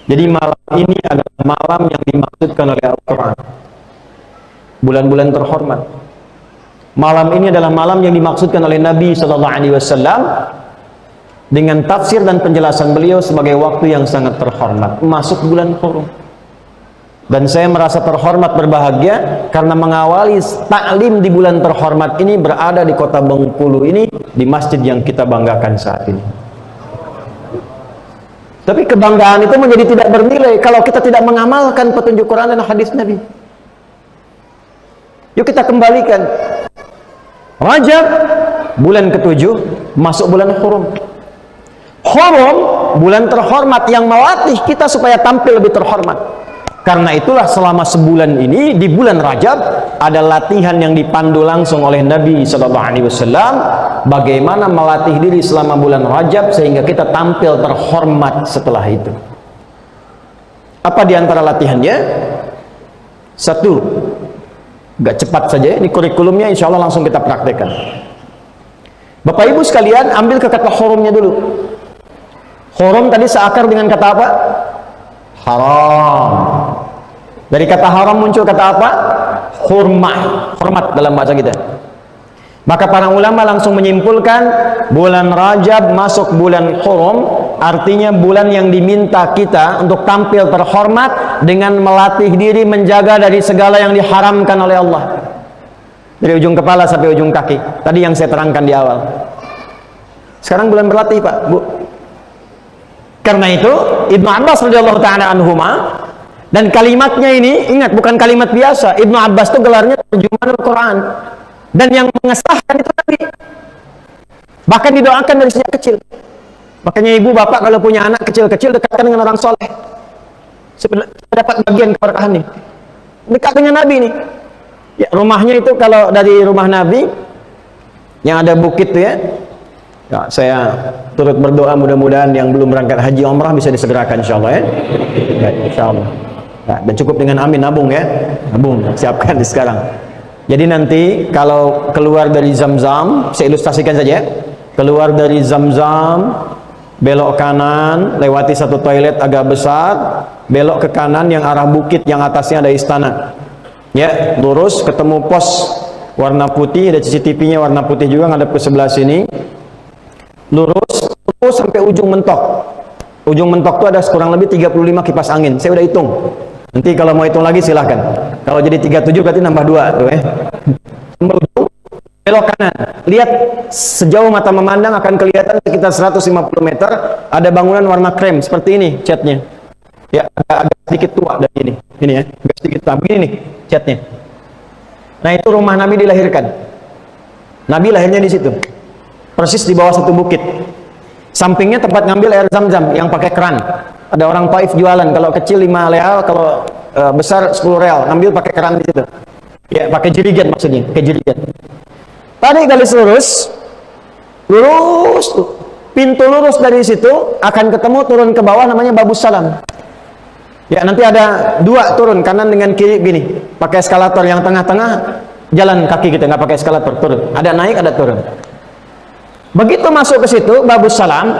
Jadi malam ini adalah malam yang dimaksudkan oleh Al-Quran, bulan-bulan terhormat. Malam ini adalah malam yang dimaksudkan oleh Nabi SAW dengan tafsir dan penjelasan beliau sebagai waktu yang sangat terhormat, masuk bulan Hurum. Dan saya merasa terhormat, berbahagia karena mengawali taklim di bulan terhormat ini berada di kota Bengkulu ini, di masjid yang kita banggakan saat ini. Tapi kebanggaan itu menjadi tidak bernilai kalau kita tidak mengamalkan petunjuk Quran dan hadis Nabi. Yuk kita kembalikan. Rajab, bulan ke-7, masuk bulan Hurum. Hurum, bulan terhormat yang melatih kita supaya tampil lebih terhormat. Karena itulah selama sebulan ini, di bulan Rajab, ada latihan yang dipandu langsung oleh Nabi SAW, bagaimana melatih diri selama bulan Rajab sehingga kita tampil terhormat setelah itu. Apa di antara latihannya? 1, gak cepat saja, ini kurikulumnya insya Allah langsung kita praktekkan. Bapak Ibu sekalian, ambil ke kata hurumnya dulu. Hurum tadi seakar dengan kata apa? Haram. Dari kata haram muncul kata apa? Hurmah, hormat dalam bahasa kita. Maka para ulama langsung menyimpulkan bulan Rajab masuk bulan Hurum, artinya bulan yang diminta kita untuk tampil terhormat dengan melatih diri menjaga dari segala yang diharamkan oleh Allah. Dari ujung kepala sampai ujung kaki. Tadi yang saya terangkan di awal. Sekarang bulan berlatih, Pak, Bu. Karena itu Ibnu Abbas radhiyallahu taala anhuma, dan kalimatnya ini ingat bukan kalimat biasa. Ibnu Abbas itu gelarnya terjemahan Al-Qur'an. Dan yang mengesahkan itu Nabi. Bahkan didoakan dari sejak kecil. Makanya ibu bapak kalau punya anak kecil-kecil dekatkan dengan orang soleh. Dapat bagian keberkahan nih. Dekat dengan Nabi nih. Ya, rumahnya itu kalau dari rumah Nabi yang ada bukit tuh ya. Ya, saya turut berdoa mudah-mudahan yang belum berangkat haji umrah bisa disegerakan insyaallah ya. Baik, insyaallah. Nah, dan cukup dengan amin nabung ya. Nabung, siapkan di sekarang. Jadi nanti kalau keluar dari Zam-Zam, saya ilustrasikan saja. Keluar dari Zam-Zam, belok kanan, lewati satu toilet agak besar, belok ke kanan yang arah bukit yang atasnya ada istana. Ya, lurus ketemu pos warna putih, ada CCTV-nya warna putih juga ngadep ke sebelah sini. Lurus sampai ujung mentok. Ujung mentok itu ada kurang lebih 35 kipas angin. Saya udah hitung. Nanti kalau mau hitung lagi silahkan. Kalau jadi 37 berarti nambah 2 tuh ya. Belok kanan. Lihat sejauh mata memandang akan kelihatan sekitar 150 meter ada bangunan warna krem seperti ini catnya. Ya, agak sedikit tua dari ini. Ini ya, agak sedikit tua. Begini nih catnya. Nah, itu rumah Nabi dilahirkan. Nabi lahirnya di situ. Persis di bawah satu bukit. Sampingnya tempat ngambil air Zam-Zam yang pakai keran. Ada orang Taif jualan, kalau kecil 5 real, kalau besar 10 real, ngambil pakai keran di situ. Ya, pakai jerigen maksudnya, pakai jerigen. Tadi garis lurus, pintu lurus dari situ akan ketemu turun ke bawah namanya Babus Salam. Ya, nanti ada 2 turun kanan dengan kiri gini, pakai eskalator yang tengah-tengah jalan kaki kita nggak pakai eskalator turun. Ada naik, ada turun. Begitu masuk ke situ Babus Salam,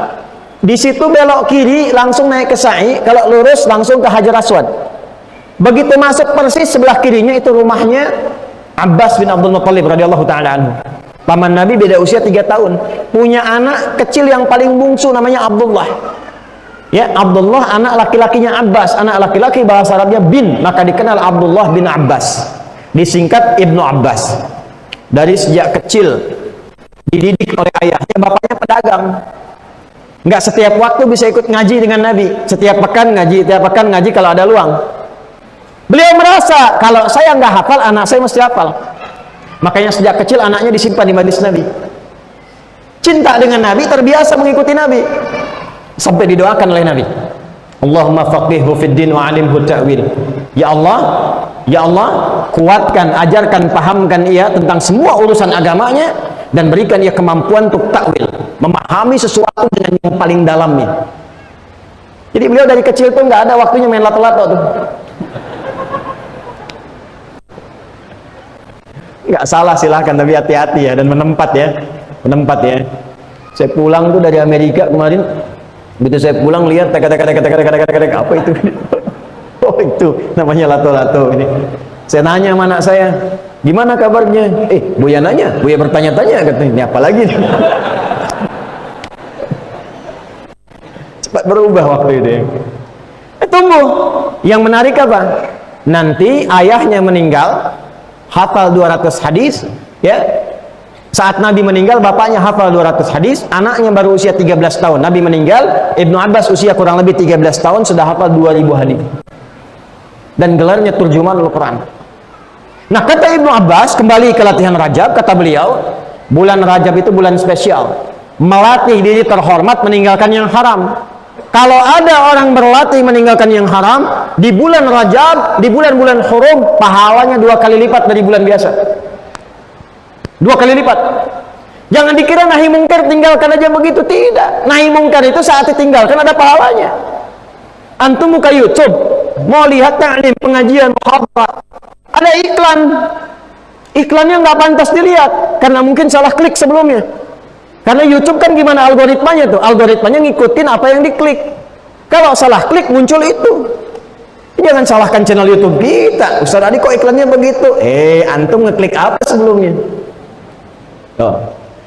di situ belok kiri langsung naik ke Sa'i, kalau lurus langsung ke Hajar Aswad. Begitu masuk persis sebelah kirinya itu rumahnya Abbas bin Abdul Muttalib radhiyallahu taala anhu. Paman Nabi beda usia 3 tahun. Punya anak kecil yang paling bungsu namanya Abdullah. Ya, Abdullah anak laki-lakinya Abbas. Anak laki-laki bahasa Arabnya bin, maka dikenal Abdullah bin Abbas. Disingkat Ibnu Abbas. Dari sejak kecil dididik oleh ayahnya, bapaknya pedagang. Enggak setiap waktu bisa ikut ngaji dengan Nabi. Setiap pekan ngaji kalau ada luang. Beliau merasa kalau saya nggak hafal, anak saya mesti hafal. Makanya sejak kecil anaknya disimpan di majlis Nabi. Cinta dengan Nabi, terbiasa mengikuti Nabi. Sampai didoakan oleh Nabi. Allahumma faqihhu fid din wa 'alimhu ta'wil. Ya Allah, kuatkan, ajarkan, pahamkan ia tentang semua urusan agamanya dan berikan ia kemampuan untuk takwil, memahami sesuatu dengan yang paling dalamnya. Jadi beliau dari kecil tuh nggak ada waktunya main lato-lato tuh. Nggak salah, silahkan, tapi hati-hati ya, dan menempat ya. Saya pulang tuh dari Amerika kemarin, begitu saya pulang lihat apa itu? Oh, itu namanya lato-lato ini. Saya nanya sama anak saya, gimana kabarnya? Buya nanya, Buya bertanya-tanya, katanya, ini apa lagi nih? Cepat berubah waktu itu ya. Tunggu, yang menarik apa? Nanti ayahnya meninggal, hafal 200 hadis, ya. Saat Nabi meninggal, bapaknya hafal 200 hadis, anaknya baru usia 13 tahun. Nabi meninggal, Ibnu Abbas usia kurang lebih 13 tahun, sudah hafal 2000 hadis. Dan gelarnya turjuman Al-Quran. Nah, kata Ibnu Abbas, kembali ke latihan Rajab, kata beliau, bulan Rajab itu bulan spesial. Melatih diri terhormat, meninggalkan yang haram. Kalau ada orang berlatih meninggalkan yang haram, di bulan Rajab, di bulan-bulan hurum, pahalanya 2 kali lipat dari bulan biasa. 2 kali lipat. Jangan dikira nahi mungkar tinggalkan aja begitu, tidak. Nahi mungkar itu saat ditinggalkan ada pahalanya. Antum buka YouTube, mau lihat ta'lim, pengajian, muhabbat, ada iklan. Iklannya nggak pantas dilihat, karena mungkin salah klik sebelumnya. Karena YouTube kan gimana algoritmanya tuh? Algoritmanya ngikutin apa yang diklik. Kalau salah klik muncul itu. Jangan salahkan channel YouTube kita. Ustaz Adi kok iklannya begitu? Antum ngeklik apa sebelumnya?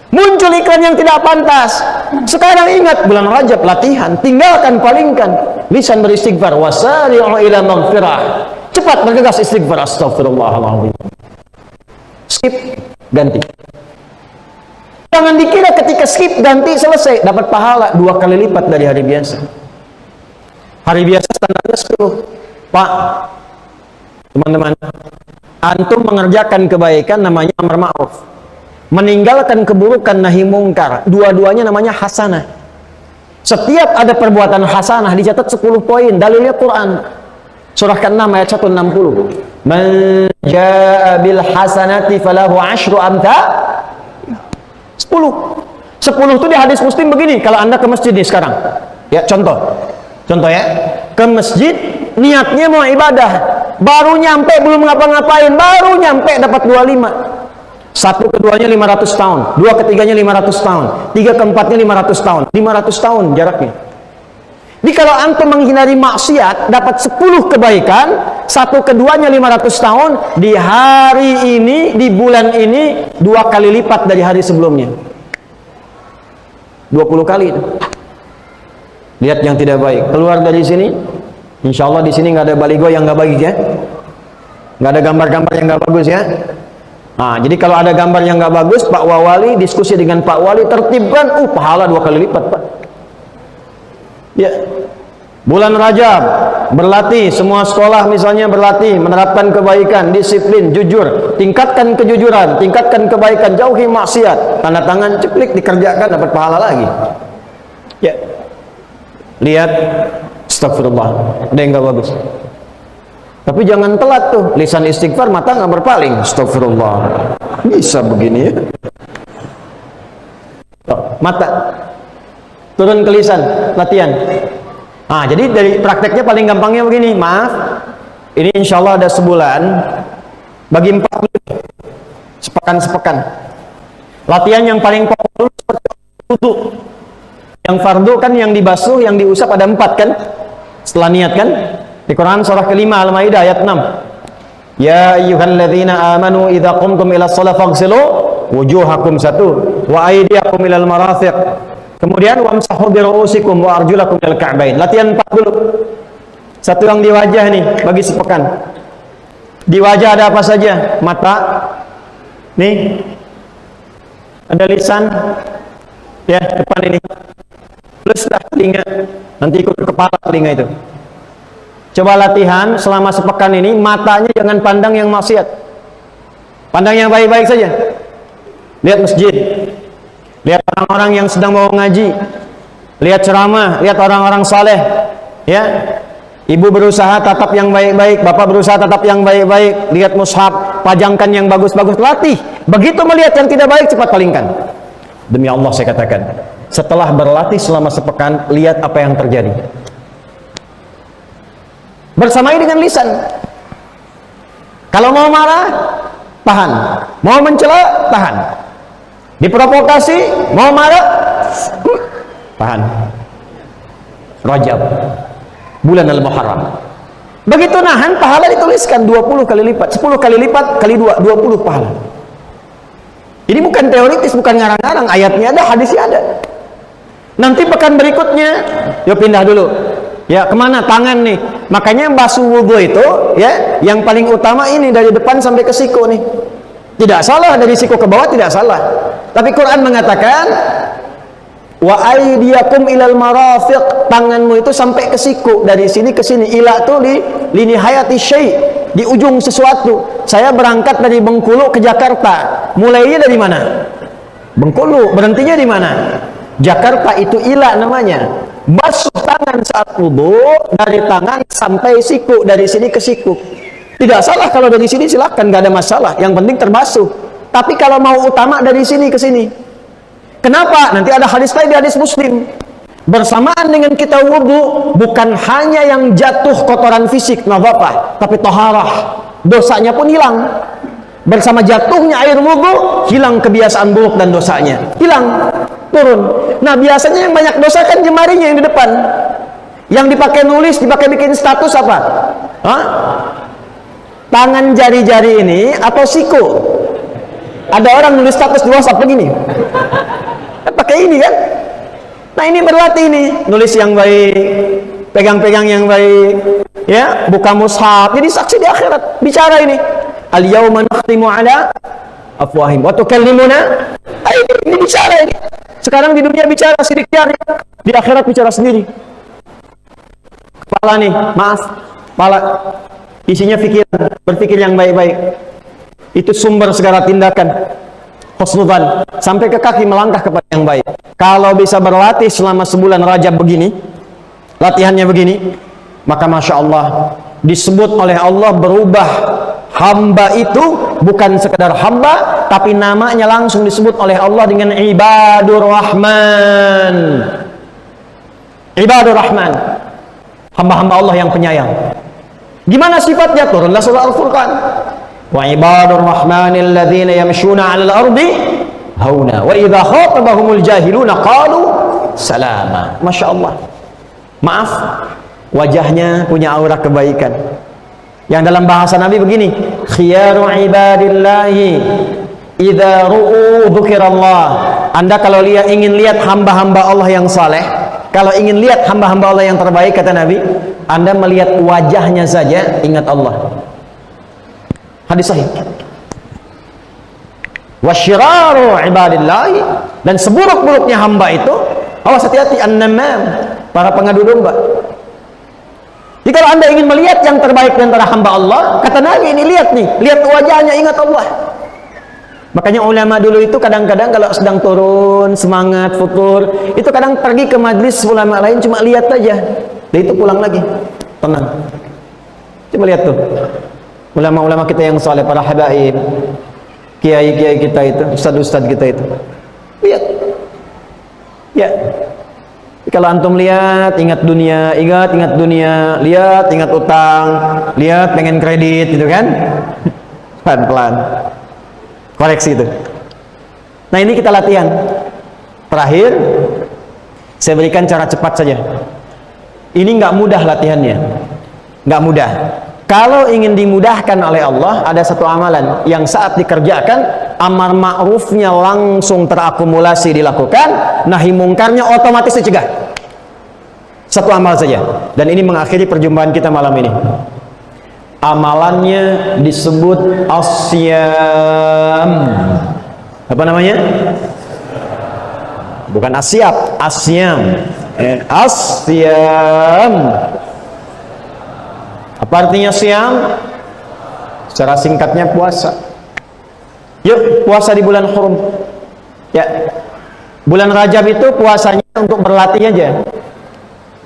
Muncul iklan yang tidak pantas. Sekarang ingat bulan Rajab, latihan, tinggalkan, palingkan. Lisan beristighfar, wasari'u ila maghfirah. Cepat bergegas istighfar, astagfirullahaladzim. skip, ganti. Jangan dikira ketika skip, ganti, selesai dapat pahala 2 kali lipat dari hari biasa. Hari biasa standarnya 10. Pak, teman-teman, antum mengerjakan kebaikan namanya amar ma'ruf, meninggalkan keburukan nahi mungkar, dua-duanya namanya hasanah. Setiap ada perbuatan hasanah dicatat 10 poin. Dalilnya Quran surah ke-6 ayat 160. Man jaa bil hasanati falahu asyru amthal. 10 itu di hadis Muslim begini. Kalau Anda ke masjid nih sekarang, ya contoh ya, ke masjid niatnya mau ibadah, baru nyampe belum ngapa-ngapain, baru nyampe dapat 25. 1 keduanya 500 tahun, 2 ketiganya 500 tahun, 3 keempatnya 500 tahun, 500 tahun jaraknya. Jadi kalau antum menghindari maksiat dapat 10 kebaikan, 1 keduanya 500 tahun, di hari ini, di bulan ini 2 kali lipat dari hari sebelumnya. 20 kali itu. Lihat yang tidak baik, keluar dari sini, insya Allah di sini nggak ada baligo yang nggak bagus ya, nggak ada gambar-gambar yang nggak bagus ya. Nah, jadi kalau ada gambar yang nggak bagus, Pak Wali diskusi dengan Pak Wali, tertibkan, pahala 2 kali lipat, Pak. Ya, bulan Rajab berlatih, semua sekolah misalnya berlatih menerapkan kebaikan, disiplin, jujur, tingkatkan kejujuran, tingkatkan kebaikan, jauhi maksiat, tanda tangan ceplik dikerjakan, dapat pahala lagi. Ya, lihat, astagfirullah, ada yang nggak bagus. Tapi jangan telat tuh, lisan istighfar, mata nggak berpaling. Astagfirullah, bisa begini ya. Mata turun ke lisan, latihan. Nah, jadi dari prakteknya paling gampangnya begini. Maaf, ini insya Allah ada sebulan, bagi 4 sepekan. Latihan yang paling populer seperti wudu. Yang fardu kan yang dibasuh, yang diusap ada 4 kan, setelah niat kan. Di Quran surah ke-5 Al-Maidah ayat 6. Ya ayyuhalladzina amanu idza qumtum ila shalah faghsilu wujuhakum, 1, wa aydiyakum ilal marafiq. Kemudian wamsahu bi ru'usikum wa arjulakum ilal ka'bain. Latihan 4 dulu. 1 yang di wajah nih bagi sepekan. Di wajah ada apa saja? Mata. Nih. Ada lisan. Ya, depan ini. Plus telinga. Nanti ikut ke kepala telinga itu. Coba latihan selama sepekan ini, matanya jangan pandang yang maksiat, pandang yang baik-baik saja. Lihat masjid, lihat orang-orang yang sedang mau ngaji, lihat ceramah, lihat orang-orang saleh. Ya, ibu berusaha tatap yang baik-baik, bapak berusaha tatap yang baik-baik. Lihat mushaf, pajangkan yang bagus-bagus, latih. Begitu melihat yang tidak baik, cepat palingkan. Demi Allah saya katakan, setelah berlatih selama sepekan, lihat apa yang terjadi. Bersamai dengan lisan. Kalau mau marah, tahan. Mau mencela, tahan. Diprovokasi, mau marah, tahan. Rajab, bulan Al-Muharram. Begitu nahan, pahala dituliskan 20 kali lipat, 10 kali lipat kali 2, 20 pahala. Ini bukan teoritis, bukan ngarang-ngarang, ayatnya ada, hadisnya ada. Nanti pekan berikutnya, yuk pindah dulu. Ya, kemana? Tangan nih. Makanya basuh wudhu itu, ya, yang paling utama ini dari depan sampai ke siku nih. Tidak salah dari siku ke bawah, tidak salah. Tapi Quran mengatakan, wa aydiyakum ilal marafiq, tanganmu itu sampai ke siku, dari sini ke sini. Ila itu li nihayati syai', di ujung sesuatu. Saya berangkat dari Bengkulu ke Jakarta. Mulainya dari mana? Bengkulu. Berhentinya di mana? Jakarta. Itu ila namanya. Basuh tangan saat wudu dari tangan sampai siku, dari sini ke siku. Tidak salah kalau dari sini, silakan, nggak ada masalah. Yang penting terbasuh. Tapi kalau mau utama dari sini ke sini. Kenapa? Nanti ada hadis lain di hadis Muslim. Bersamaan dengan kita wudu, bukan hanya yang jatuh kotoran fisik, nadhafah, tapi taharah, dosanya pun hilang. Bersama jatuhnya air wudu, hilang kebiasaan buruk dan dosanya, hilang, turun. Nah, biasanya yang banyak dosa kan jemarinya yang di depan, yang dipakai nulis, dipakai bikin status apa? Hah? Tangan jari-jari ini atau siku? Ada orang nulis status di WhatsApp begini, kan pakai ini kan? Nah, ini berlatih nih, nulis yang baik, pegang-pegang yang baik, ya, buka mushaf, jadi saksi di akhirat. Bicara ini, al-yawma nakhtimu ala afwahim wa tukallimuna aydihim. Ini bicara ini. Sekarang di dunia bicara sidik jari, di akhirat bicara sendiri. Kepala nih, maaf, kepala isinya pikiran, berpikir yang baik-baik. Itu sumber segala tindakan. Husnudzan, sampai ke kaki melangkah kepada yang baik. Kalau bisa berlatih selama sebulan Rajab begini, latihannya begini, maka Masya Allah, disebut oleh Allah berubah. Hamba itu bukan sekedar hamba, tapi namanya langsung disebut oleh Allah dengan Ibadur Rahman. Ibadur Rahman, hamba-hamba Allah yang penyayang. Gimana sifatnya? Turunlah surah Al-Furqan. Wa ibadur rahmanil ladzina yamshuna 'alal ardi hauna wa idza khatabahumul jahiluna qalu salama. Masya Allah. Maaf, wajahnya punya aura kebaikan. Yang dalam bahasa Nabi begini, khiyaru ibadillahi idza ru'u dzikrallah. Anda kalau ingin lihat hamba-hamba Allah yang saleh, kalau ingin lihat hamba-hamba Allah yang terbaik, kata Nabi, Anda melihat wajahnya saja ingat Allah. Hadis sahih. Wasyiraru ibadillahi, dan seburuk-buruknya hamba itu, awas hati-hati, an-namam, para pengadu domba. Jadi kalau Anda ingin melihat yang terbaik di antara hamba Allah, kata Nabi, ini lihat nih, lihat wajahnya, ingat Allah. Makanya ulama dulu itu kadang-kadang kalau sedang turun semangat futur, itu kadang pergi ke majlis ulama lain cuma lihat aja, dan itu pulang lagi tenang. Coba lihat tuh ulama-ulama kita yang saleh, para habaib, kiai-kiai kita itu, ustad-ustad kita itu, lihat ya. Kalau antum lihat, ingat dunia, ingat dunia, lihat, ingat utang, lihat pengen kredit, gitu kan, pelan-pelan koreksi itu. Nah, ini kita latihan. Terakhir saya berikan cara cepat saja. Ini nggak mudah latihannya, nggak mudah. Kalau ingin dimudahkan oleh Allah, ada satu amalan yang saat dikerjakan, amar ma'rufnya langsung terakumulasi dilakukan, nahi mungkarnya otomatis dicegah. Satu amal saja. Dan ini mengakhiri perjumpaan kita malam ini. Amalannya disebut asyam. Apa namanya? Bukan asyap, asyam. Asyam. Apa artinya siam? Secara singkatnya puasa. Yuk, puasa di bulan Hurum. Ya, bulan Rajab itu puasanya untuk berlatih aja,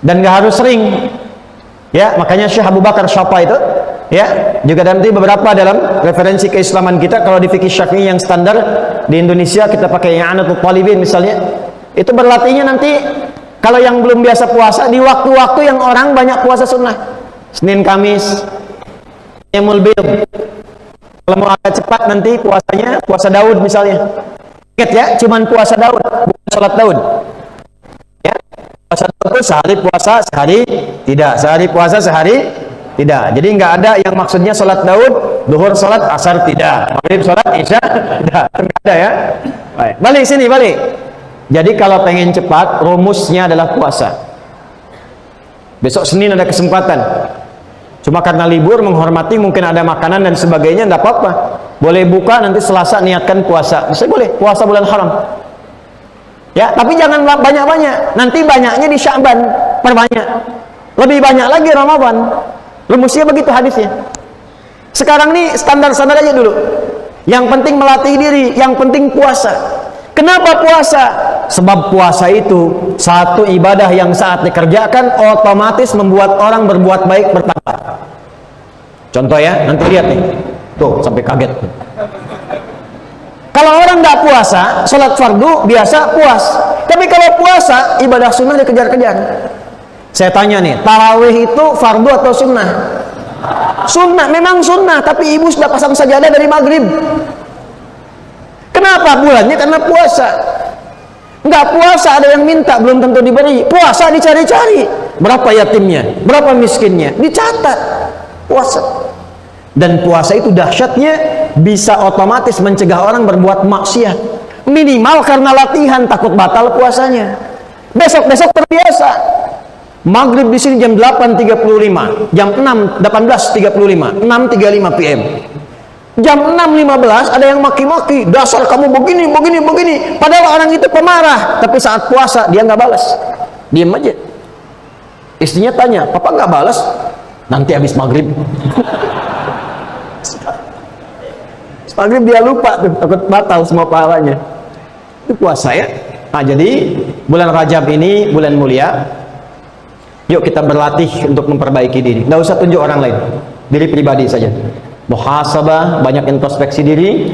dan nggak harus sering. Ya, makanya Syekh Abu Bakar Syafa itu, ya, juga nanti beberapa dalam referensi keislaman kita, kalau di fikih Syafi'i yang standar di Indonesia kita pakai I'anatul Talibin misalnya, itu berlatihnya nanti kalau yang belum biasa puasa di waktu-waktu yang orang banyak puasa sunnah. Senin Kamis, Yaumul Bid. Kalau mau agak cepat nanti puasanya puasa Daud misalnya. Ingat ya, cuman puasa Daud, bukan salat Daud. Ya, puasa Daud itu sehari puasa, sehari tidak. Sehari puasa, sehari tidak. Jadi nggak ada yang maksudnya salat Daud, zuhur salat, asar tidak, maghrib salat, isya tidak. Nggak ada ya. Baik. Balik sini, balik. Jadi kalau pengen cepat, rumusnya adalah puasa. Besok Senin ada kesempatan. Cuma karena libur, menghormati, mungkin ada makanan dan sebagainya, tidak apa-apa. Boleh buka, nanti Selasa niatkan puasa. Bisa boleh, puasa bulan haram. Ya, tapi jangan banyak-banyak. Nanti banyaknya di Sya'ban, perbanyak. Lebih banyak lagi Ramadan. Rumusnya begitu hadisnya. Sekarang nih standar-standar aja dulu. Yang penting melatih diri, yang penting puasa. Kenapa puasa? Sebab puasa itu satu ibadah yang saat dikerjakan otomatis membuat orang berbuat baik bertambah. Contoh ya, nanti lihat nih. Tuh, sampai kaget. Kalau orang nggak puasa, sholat fardu biasa puas. Tapi kalau puasa, ibadah sunnah dikejar-kejar. Saya tanya nih, tarawih itu fardu atau sunnah? Sunnah, memang sunnah. Tapi ibu sudah pasang sajadah dari maghrib. Kenapa? Bulannya karena puasa. Nggak puasa ada yang minta, belum tentu diberi. Puasa dicari-cari. Berapa yatimnya? Berapa miskinnya? Dicatat. Puasa. Dan puasa itu dahsyatnya bisa otomatis mencegah orang berbuat maksiat. Minimal karena latihan, takut batal puasanya. Besok-besok terbiasa. Maghrib di sini jam 8.35, jam 6, 18.35, 6.35 PM. Jam 6.15 ada yang maki-maki, dasar kamu begini, begini, begini. Padahal orang itu pemarah, tapi saat puasa dia nggak balas, diem aja. Istrinya tanya, papa nggak balas? Nanti habis maghrib. Maghrib dia lupa tuh, takut batal semua pahalanya. Itu puasa ya. Nah, jadi bulan Rajab ini bulan mulia. Yuk kita berlatih untuk memperbaiki diri. Nggak usah tunjuk orang lain, diri pribadi saja. Muhasabah, banyak introspeksi diri,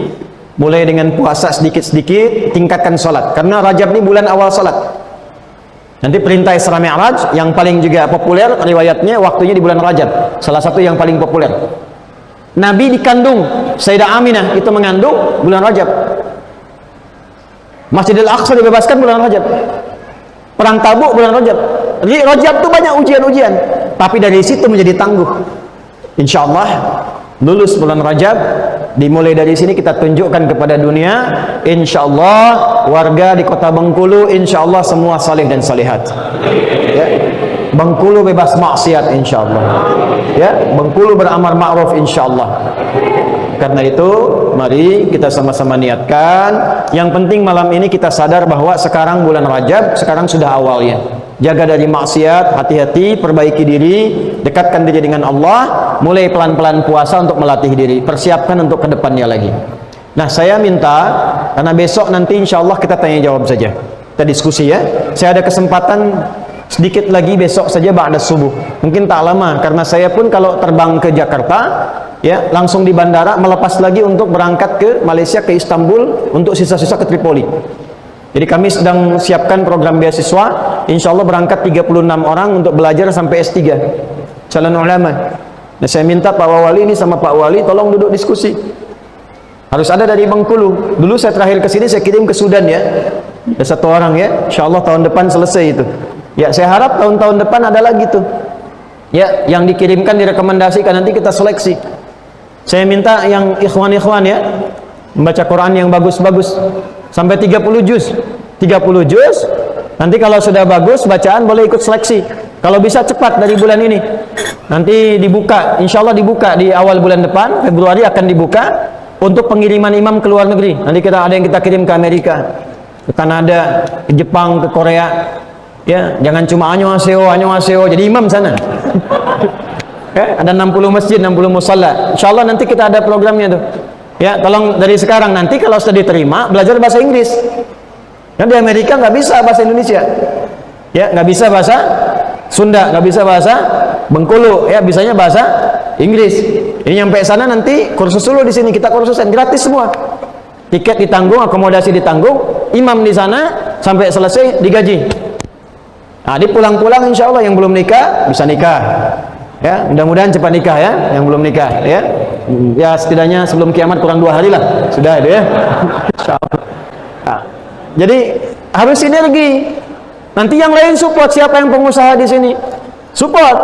mulai dengan puasa sedikit-sedikit, tingkatkan sholat, karena Rajab ini bulan awal sholat. Nanti perintah Isra Mi'raj yang paling juga populer riwayatnya waktunya di bulan Rajab, salah satu yang paling populer. Nabi dikandung, Sayyidah Aminah itu mengandung bulan Rajab. Masjidil Aqsa dibebaskan bulan Rajab, perang Tabuk bulan Rajab. Jadi Rajab itu banyak ujian-ujian, tapi dari situ menjadi tangguh. Insya Allah lulus bulan Rajab, dimulai dari sini kita tunjukkan kepada dunia, insya Allah warga di kota Bengkulu insya Allah semua saleh dan salihat ya. Bengkulu bebas maksiat insya Allah ya. Bengkulu beramar ma'ruf insya Allah. Karena itu mari kita sama-sama niatkan. Yang penting malam ini kita sadar bahwa sekarang bulan Rajab, sekarang sudah awalnya. Jaga dari maksiat, hati-hati, perbaiki diri, dekatkan diri dengan Allah, mulai pelan-pelan puasa untuk melatih diri, persiapkan untuk kedepannya lagi. Nah, saya minta, karena besok nanti insya Allah kita tanya jawab saja, kita diskusi ya. Saya ada kesempatan sedikit lagi besok saja ba'da subuh, mungkin tak lama, karena saya pun kalau terbang ke Jakarta ya, langsung di bandara melepas lagi untuk berangkat ke Malaysia, ke Istanbul, untuk sisa-sisa ke Tripoli. Jadi kami sedang siapkan program beasiswa, insya Allah berangkat 36 orang untuk belajar sampai S3 calon ulama. Nah, saya minta Pak Wali ini sama Pak Wali tolong duduk diskusi. Harus ada dari Bengkulu. Dulu saya terakhir ke sini saya kirim ke Sudan ya, ada 1 orang ya, insya Allah tahun depan selesai itu ya. Saya harap tahun-tahun depan ada lagi tuh ya, yang dikirimkan direkomendasikan, nanti kita seleksi. Saya minta yang ikhwan-ikhwan ya, membaca Quran yang bagus-bagus sampai 30 juz. 30 juz. Nanti kalau sudah bagus bacaan boleh ikut seleksi. Kalau bisa cepat dari bulan ini. Nanti dibuka, insya Allah dibuka di awal bulan depan, Februari akan dibuka untuk pengiriman imam ke luar negeri. Nanti kita ada yang kita kirim ke Amerika, ke Kanada, ke Jepang, ke Korea. Ya, jangan cuma annyeonghaseyo, jadi imam sana. Ada 60 masjid, 60 musalla. Insya Allah nanti kita ada programnya tuh. Ya, tolong dari sekarang, nanti kalau sudah diterima belajar bahasa Inggris. Kan di Amerika nggak bisa bahasa Indonesia, ya nggak bisa bahasa Sunda, nggak bisa bahasa Bengkulu, ya bisanya bahasa Inggris. Ini nyampe sana nanti kursus dulu di sini, kita kursusan gratis semua. Tiket ditanggung, akomodasi ditanggung, imam di sana sampai selesai digaji. Nah, di pulang-pulang insya Allah yang belum nikah bisa nikah. Ya, mudah-mudahan cepat nikah ya, yang belum nikah ya. Ya setidaknya sebelum kiamat kurang 2 hari lah, sudah itu ya. Nah, jadi harus sinergi. Nanti yang lain support, siapa yang pengusaha di sini? Support.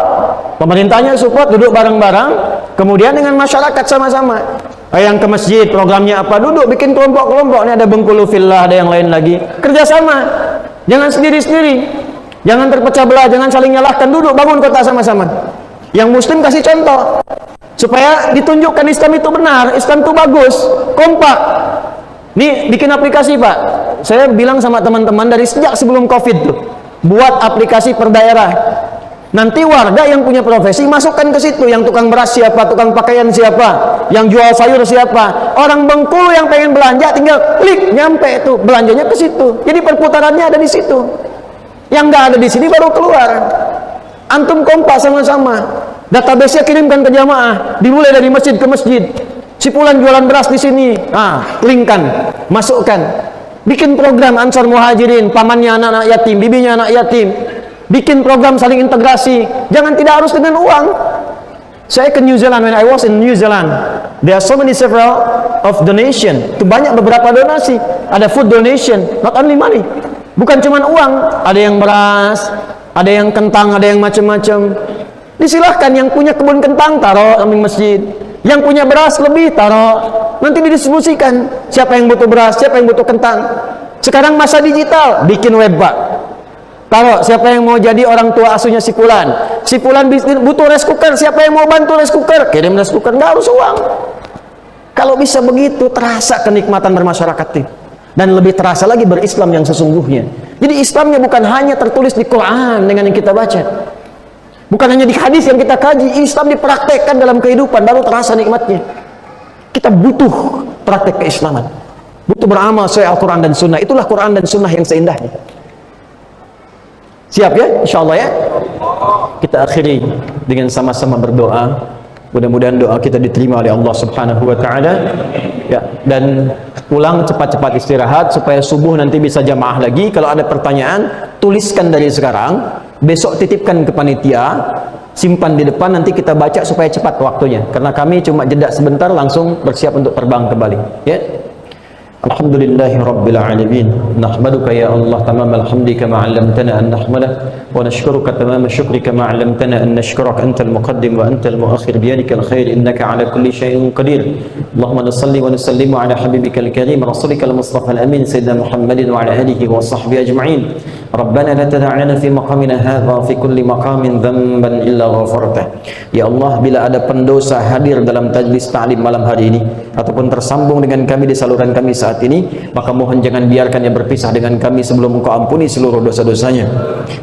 Pemerintahnya support, duduk bareng-bareng, kemudian dengan masyarakat sama-sama. Yang ke masjid programnya apa? Duduk bikin kelompok-kelompok. Ini ada Bengkulu Villa, ada yang lain lagi. Kerjasama. Jangan sendiri-sendiri. Jangan terpecah belah, jangan saling nyalahkan, duduk bangun kota sama-sama. Yang muslim kasih contoh supaya ditunjukkan Islam itu benar, Islam itu bagus, kompak. Nih bikin aplikasi Pak, saya bilang sama teman-teman dari sejak sebelum Covid tuh, buat aplikasi per daerah. Nanti warga yang punya profesi masukkan ke situ, yang tukang beras siapa, tukang pakaian siapa, yang jual sayur siapa. Orang Bengkulu yang pengen belanja tinggal klik nyampe itu belanjanya ke situ. Jadi perputarannya ada di situ. Yang nggak ada di sini baru keluar. Antum kompak sama-sama, database-nya kirimkan ke jamaah, dimulai dari masjid ke masjid. Si fulan jualan beras di sini, linkkan, masukkan. Bikin program Ansar Muhajirin, pamannya anak-anak yatim, bibinya anak yatim. Bikin program saling integrasi. Jangan tidak harus dengan uang. Saya ke New Zealand, when I was in New Zealand, there are so many several of donation. Itu banyak beberapa donasi. Ada food donation, not only money. Bukan cuma uang, ada yang beras, ada yang kentang, ada yang macam-macam. Disilahkan yang punya kebun kentang taruh samping masjid, yang punya beras lebih taruh, nanti didistribusikan. Siapa yang butuh beras, siapa yang butuh kentang. Sekarang masa digital, bikin web Pak, taruh siapa yang mau jadi orang tua asuhnya si fulan. Si fulan butuh rice cooker, siapa yang mau bantu rice cooker, kirim rice cooker, nggak harus uang. Kalau bisa begitu, terasa kenikmatan bermasyarakat itu. Dan lebih terasa lagi berislam yang sesungguhnya. Jadi Islamnya bukan hanya tertulis di Quran dengan yang kita baca, bukan hanya di hadis yang kita kaji. Islam dipraktekkan dalam kehidupan, baru terasa nikmatnya. Kita butuh praktek keislaman, butuh beramal sesuai Al-Quran dan Sunnah. Itulah Quran dan Sunnah yang seindahnya. Siap ya? InsyaAllah ya. Kita akhiri dengan sama-sama berdoa. Mudah-mudahan doa kita diterima oleh Allah Subhanahu wa taala. Ya, dan pulang cepat-cepat istirahat supaya subuh nanti bisa jamaah lagi. Kalau ada pertanyaan, tuliskan dari sekarang, besok titipkan ke panitia, simpan di depan, nanti kita baca supaya cepat waktunya. Karena kami cuma jeda sebentar langsung bersiap untuk terbang kembali. Ya. Alhamdulillahi Rabbil Alamin. Nahmaduka ya Allah tamamal hamdi kama 'allamtana an nahmadak wa nashkuruka tamama syukri kama 'allamtana an nashkuraka antal muqaddim wa antal muakhir biyadikal khair innaka 'ala kulli syai'in qadir. Allahumma salli wa nusallimu 'ala habibikal karim rasulikal mustafa al amin sayyidina Muhammadin wa 'ala alihi wa sahbihi ajma'in. Rabbana la tada' lana fi maqamina hadha fi kulli maqamin dhanban illa ghafartah. Ya Allah, bila ada pendosa hadir dalam tajlis ta'lim malam hari ini ataupun tersambung dengan kami di saluran kami saat ini, maka mohon jangan biarkan ia berpisah dengan kami sebelum Engkau ampuni seluruh dosa-dosanya.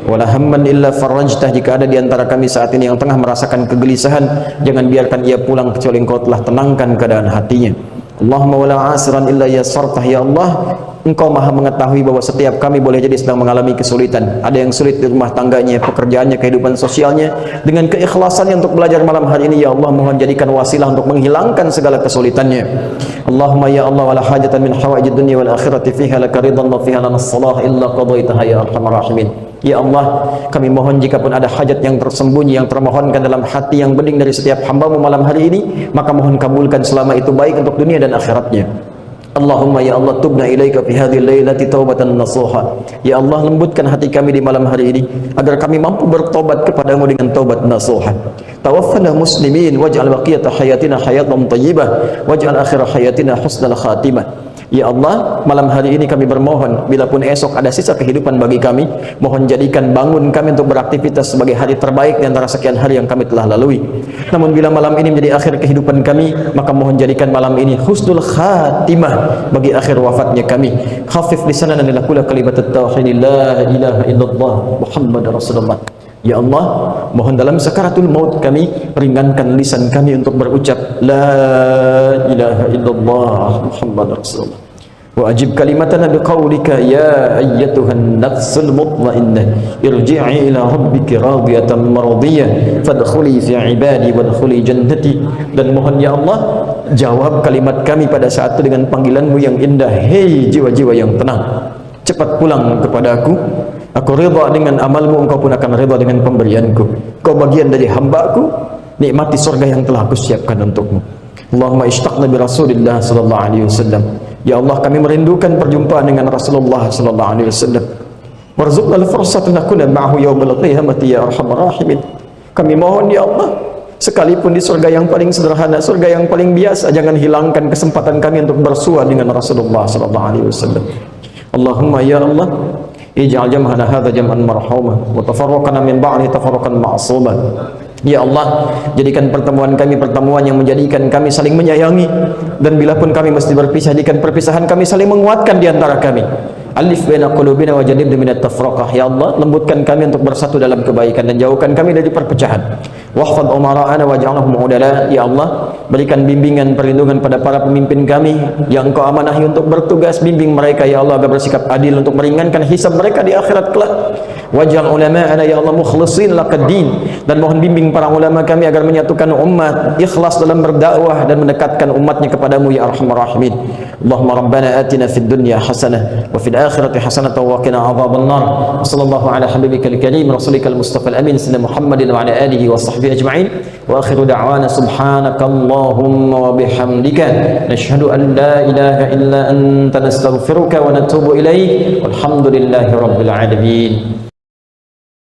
Wala hamman illa farajtah, jika ada di antara kami saat ini yang tengah merasakan kegelisahan, jangan biarkan ia pulang kecuali Engkau telah tenangkan keadaan hatinya. Allahumma wala asiran illa yassartah. Ya Allah, Engkau maha mengetahui bahwa setiap kami boleh jadi sedang mengalami kesulitan. Ada yang sulit di rumah tangganya, pekerjaannya, kehidupan sosialnya. Dengan keikhlasannya untuk belajar malam hari ini, ya Allah, mohon jadikan wasilah untuk menghilangkan segala kesulitannya. Allahumma ya Allah, wala hajatan min hawaijid dunya wal akhirati fiha laka ridhan wa fiha lana salah illa qadaitaha ya arhamar rahimin. Ya Allah, kami mohon jika pun ada hajat yang tersembunyi, yang termohonkan dalam hati yang bening dari setiap hamba-Mu malam hari ini, maka mohon kabulkan selama itu baik untuk dunia dan akhiratnya. Allahumma ya Allah, tubna ilaika fi hadhihi lailati taubatan nasuha. Ya Allah, lembutkan hati kami di malam hari ini agar kami mampu bertobat kepadamu dengan taubat nasuha. Tawaffana muslimin waj'al baqiyata hayatina hayatan thayyibah waj'al akhir hayatina husnal khatimah. Ya Allah, malam hari ini kami bermohon, bila pun esok ada sisa kehidupan bagi kami, mohon jadikan bangun kami untuk beraktivitas sebagai hari terbaik di antara sekian hari yang kami telah lalui. Namun bila malam ini menjadi akhir kehidupan kami, maka mohon jadikan malam ini husnul khatimah bagi akhir wafatnya kami. Khafif lisanana lil kula kalimat at-tauhid la ilaha illallah Muhammad Rasulullah. Ya Allah, mohon dalam sakaratul maut kami ringankan lisan kami untuk berucap la ilaha illallah Muhammad Rasulullah. Wa ajib kalimatana biqaulika ya ayyatuhan nafsul mutmainnah irji'i ila rabbiki radiyatan maradiyah fadkhuli fi ibadi wadkhuli jannati. Dan mohon ya Allah, jawab kalimat kami pada saat itu dengan panggilan-Mu yang indah, hei jiwa-jiwa yang tenang, cepat pulang kepadaku. Aku rida dengan amalmu, engkau pun akan rida dengan pemberianku. Kau bagian dari hambaku, nikmati surga yang telah aku siapkan untukmu. Allahumma ishtaqna bi Rasulillah sallallahu alaihi wasallam. Ya Allah, kami merindukan perjumpaan dengan Rasulullah sallallahu alaihi wasallam. Warzuqna al-fursata nakuna ma'ahu yaumal qiyamati ya arhamar rahimin. Kami mohon ya Allah, sekalipun di surga yang paling sederhana, surga yang paling biasa, jangan hilangkan kesempatan kami untuk bersua dengan Rasulullah sallallahu alaihi wasallam. Allahumma ya Allah, ij'al jam'ana hadza jam'an marhuma wa tafarraqana min ba'di tafarruqan ma'suma. Ya Allah, jadikan pertemuan kami pertemuan yang menjadikan kami saling menyayangi, dan bila pun kami mesti berpisah, jadikan perpisahan kami saling menguatkan di antara kami. Alif baina qulubina wa jannibna minat tafraqah. Ya Allah, lembutkan kami untuk bersatu dalam kebaikan dan jauhkan kami dari perpecahan. Wahfad umara'ana waj'alhum udala. Ya Allah, berikan bimbingan perlindungan pada para pemimpin kami yang Engkau amanahi untuk bertugas. Bimbing mereka ya Allah agar bersikap adil untuk meringankan hisab mereka di akhirat kelak. Waj'al ulama'ana ya Allah mukhlisin laqad-din. Dan mohon bimbing para ulama kami agar menyatukan umat, ikhlas dalam berdakwah dan mendekatkan umatnya kepadamu ya arhamar rahimin. Allahumma rabbana atina fid dunya hasanah wa fil akhirati hasanah wa qina adzaban nar. Sallallahu ala habibikal karim rasulikal mustafa al amin sayyidina Muhammadin wa ala alihi wa sahbihi ajma'in. Wa akhiru da'wana subhanakallahumma wa bihamdika nashhadu an la ilaha illa anta nastaghfiruka wa natubu ilaik. Walhamdulillahi rabbil alamin.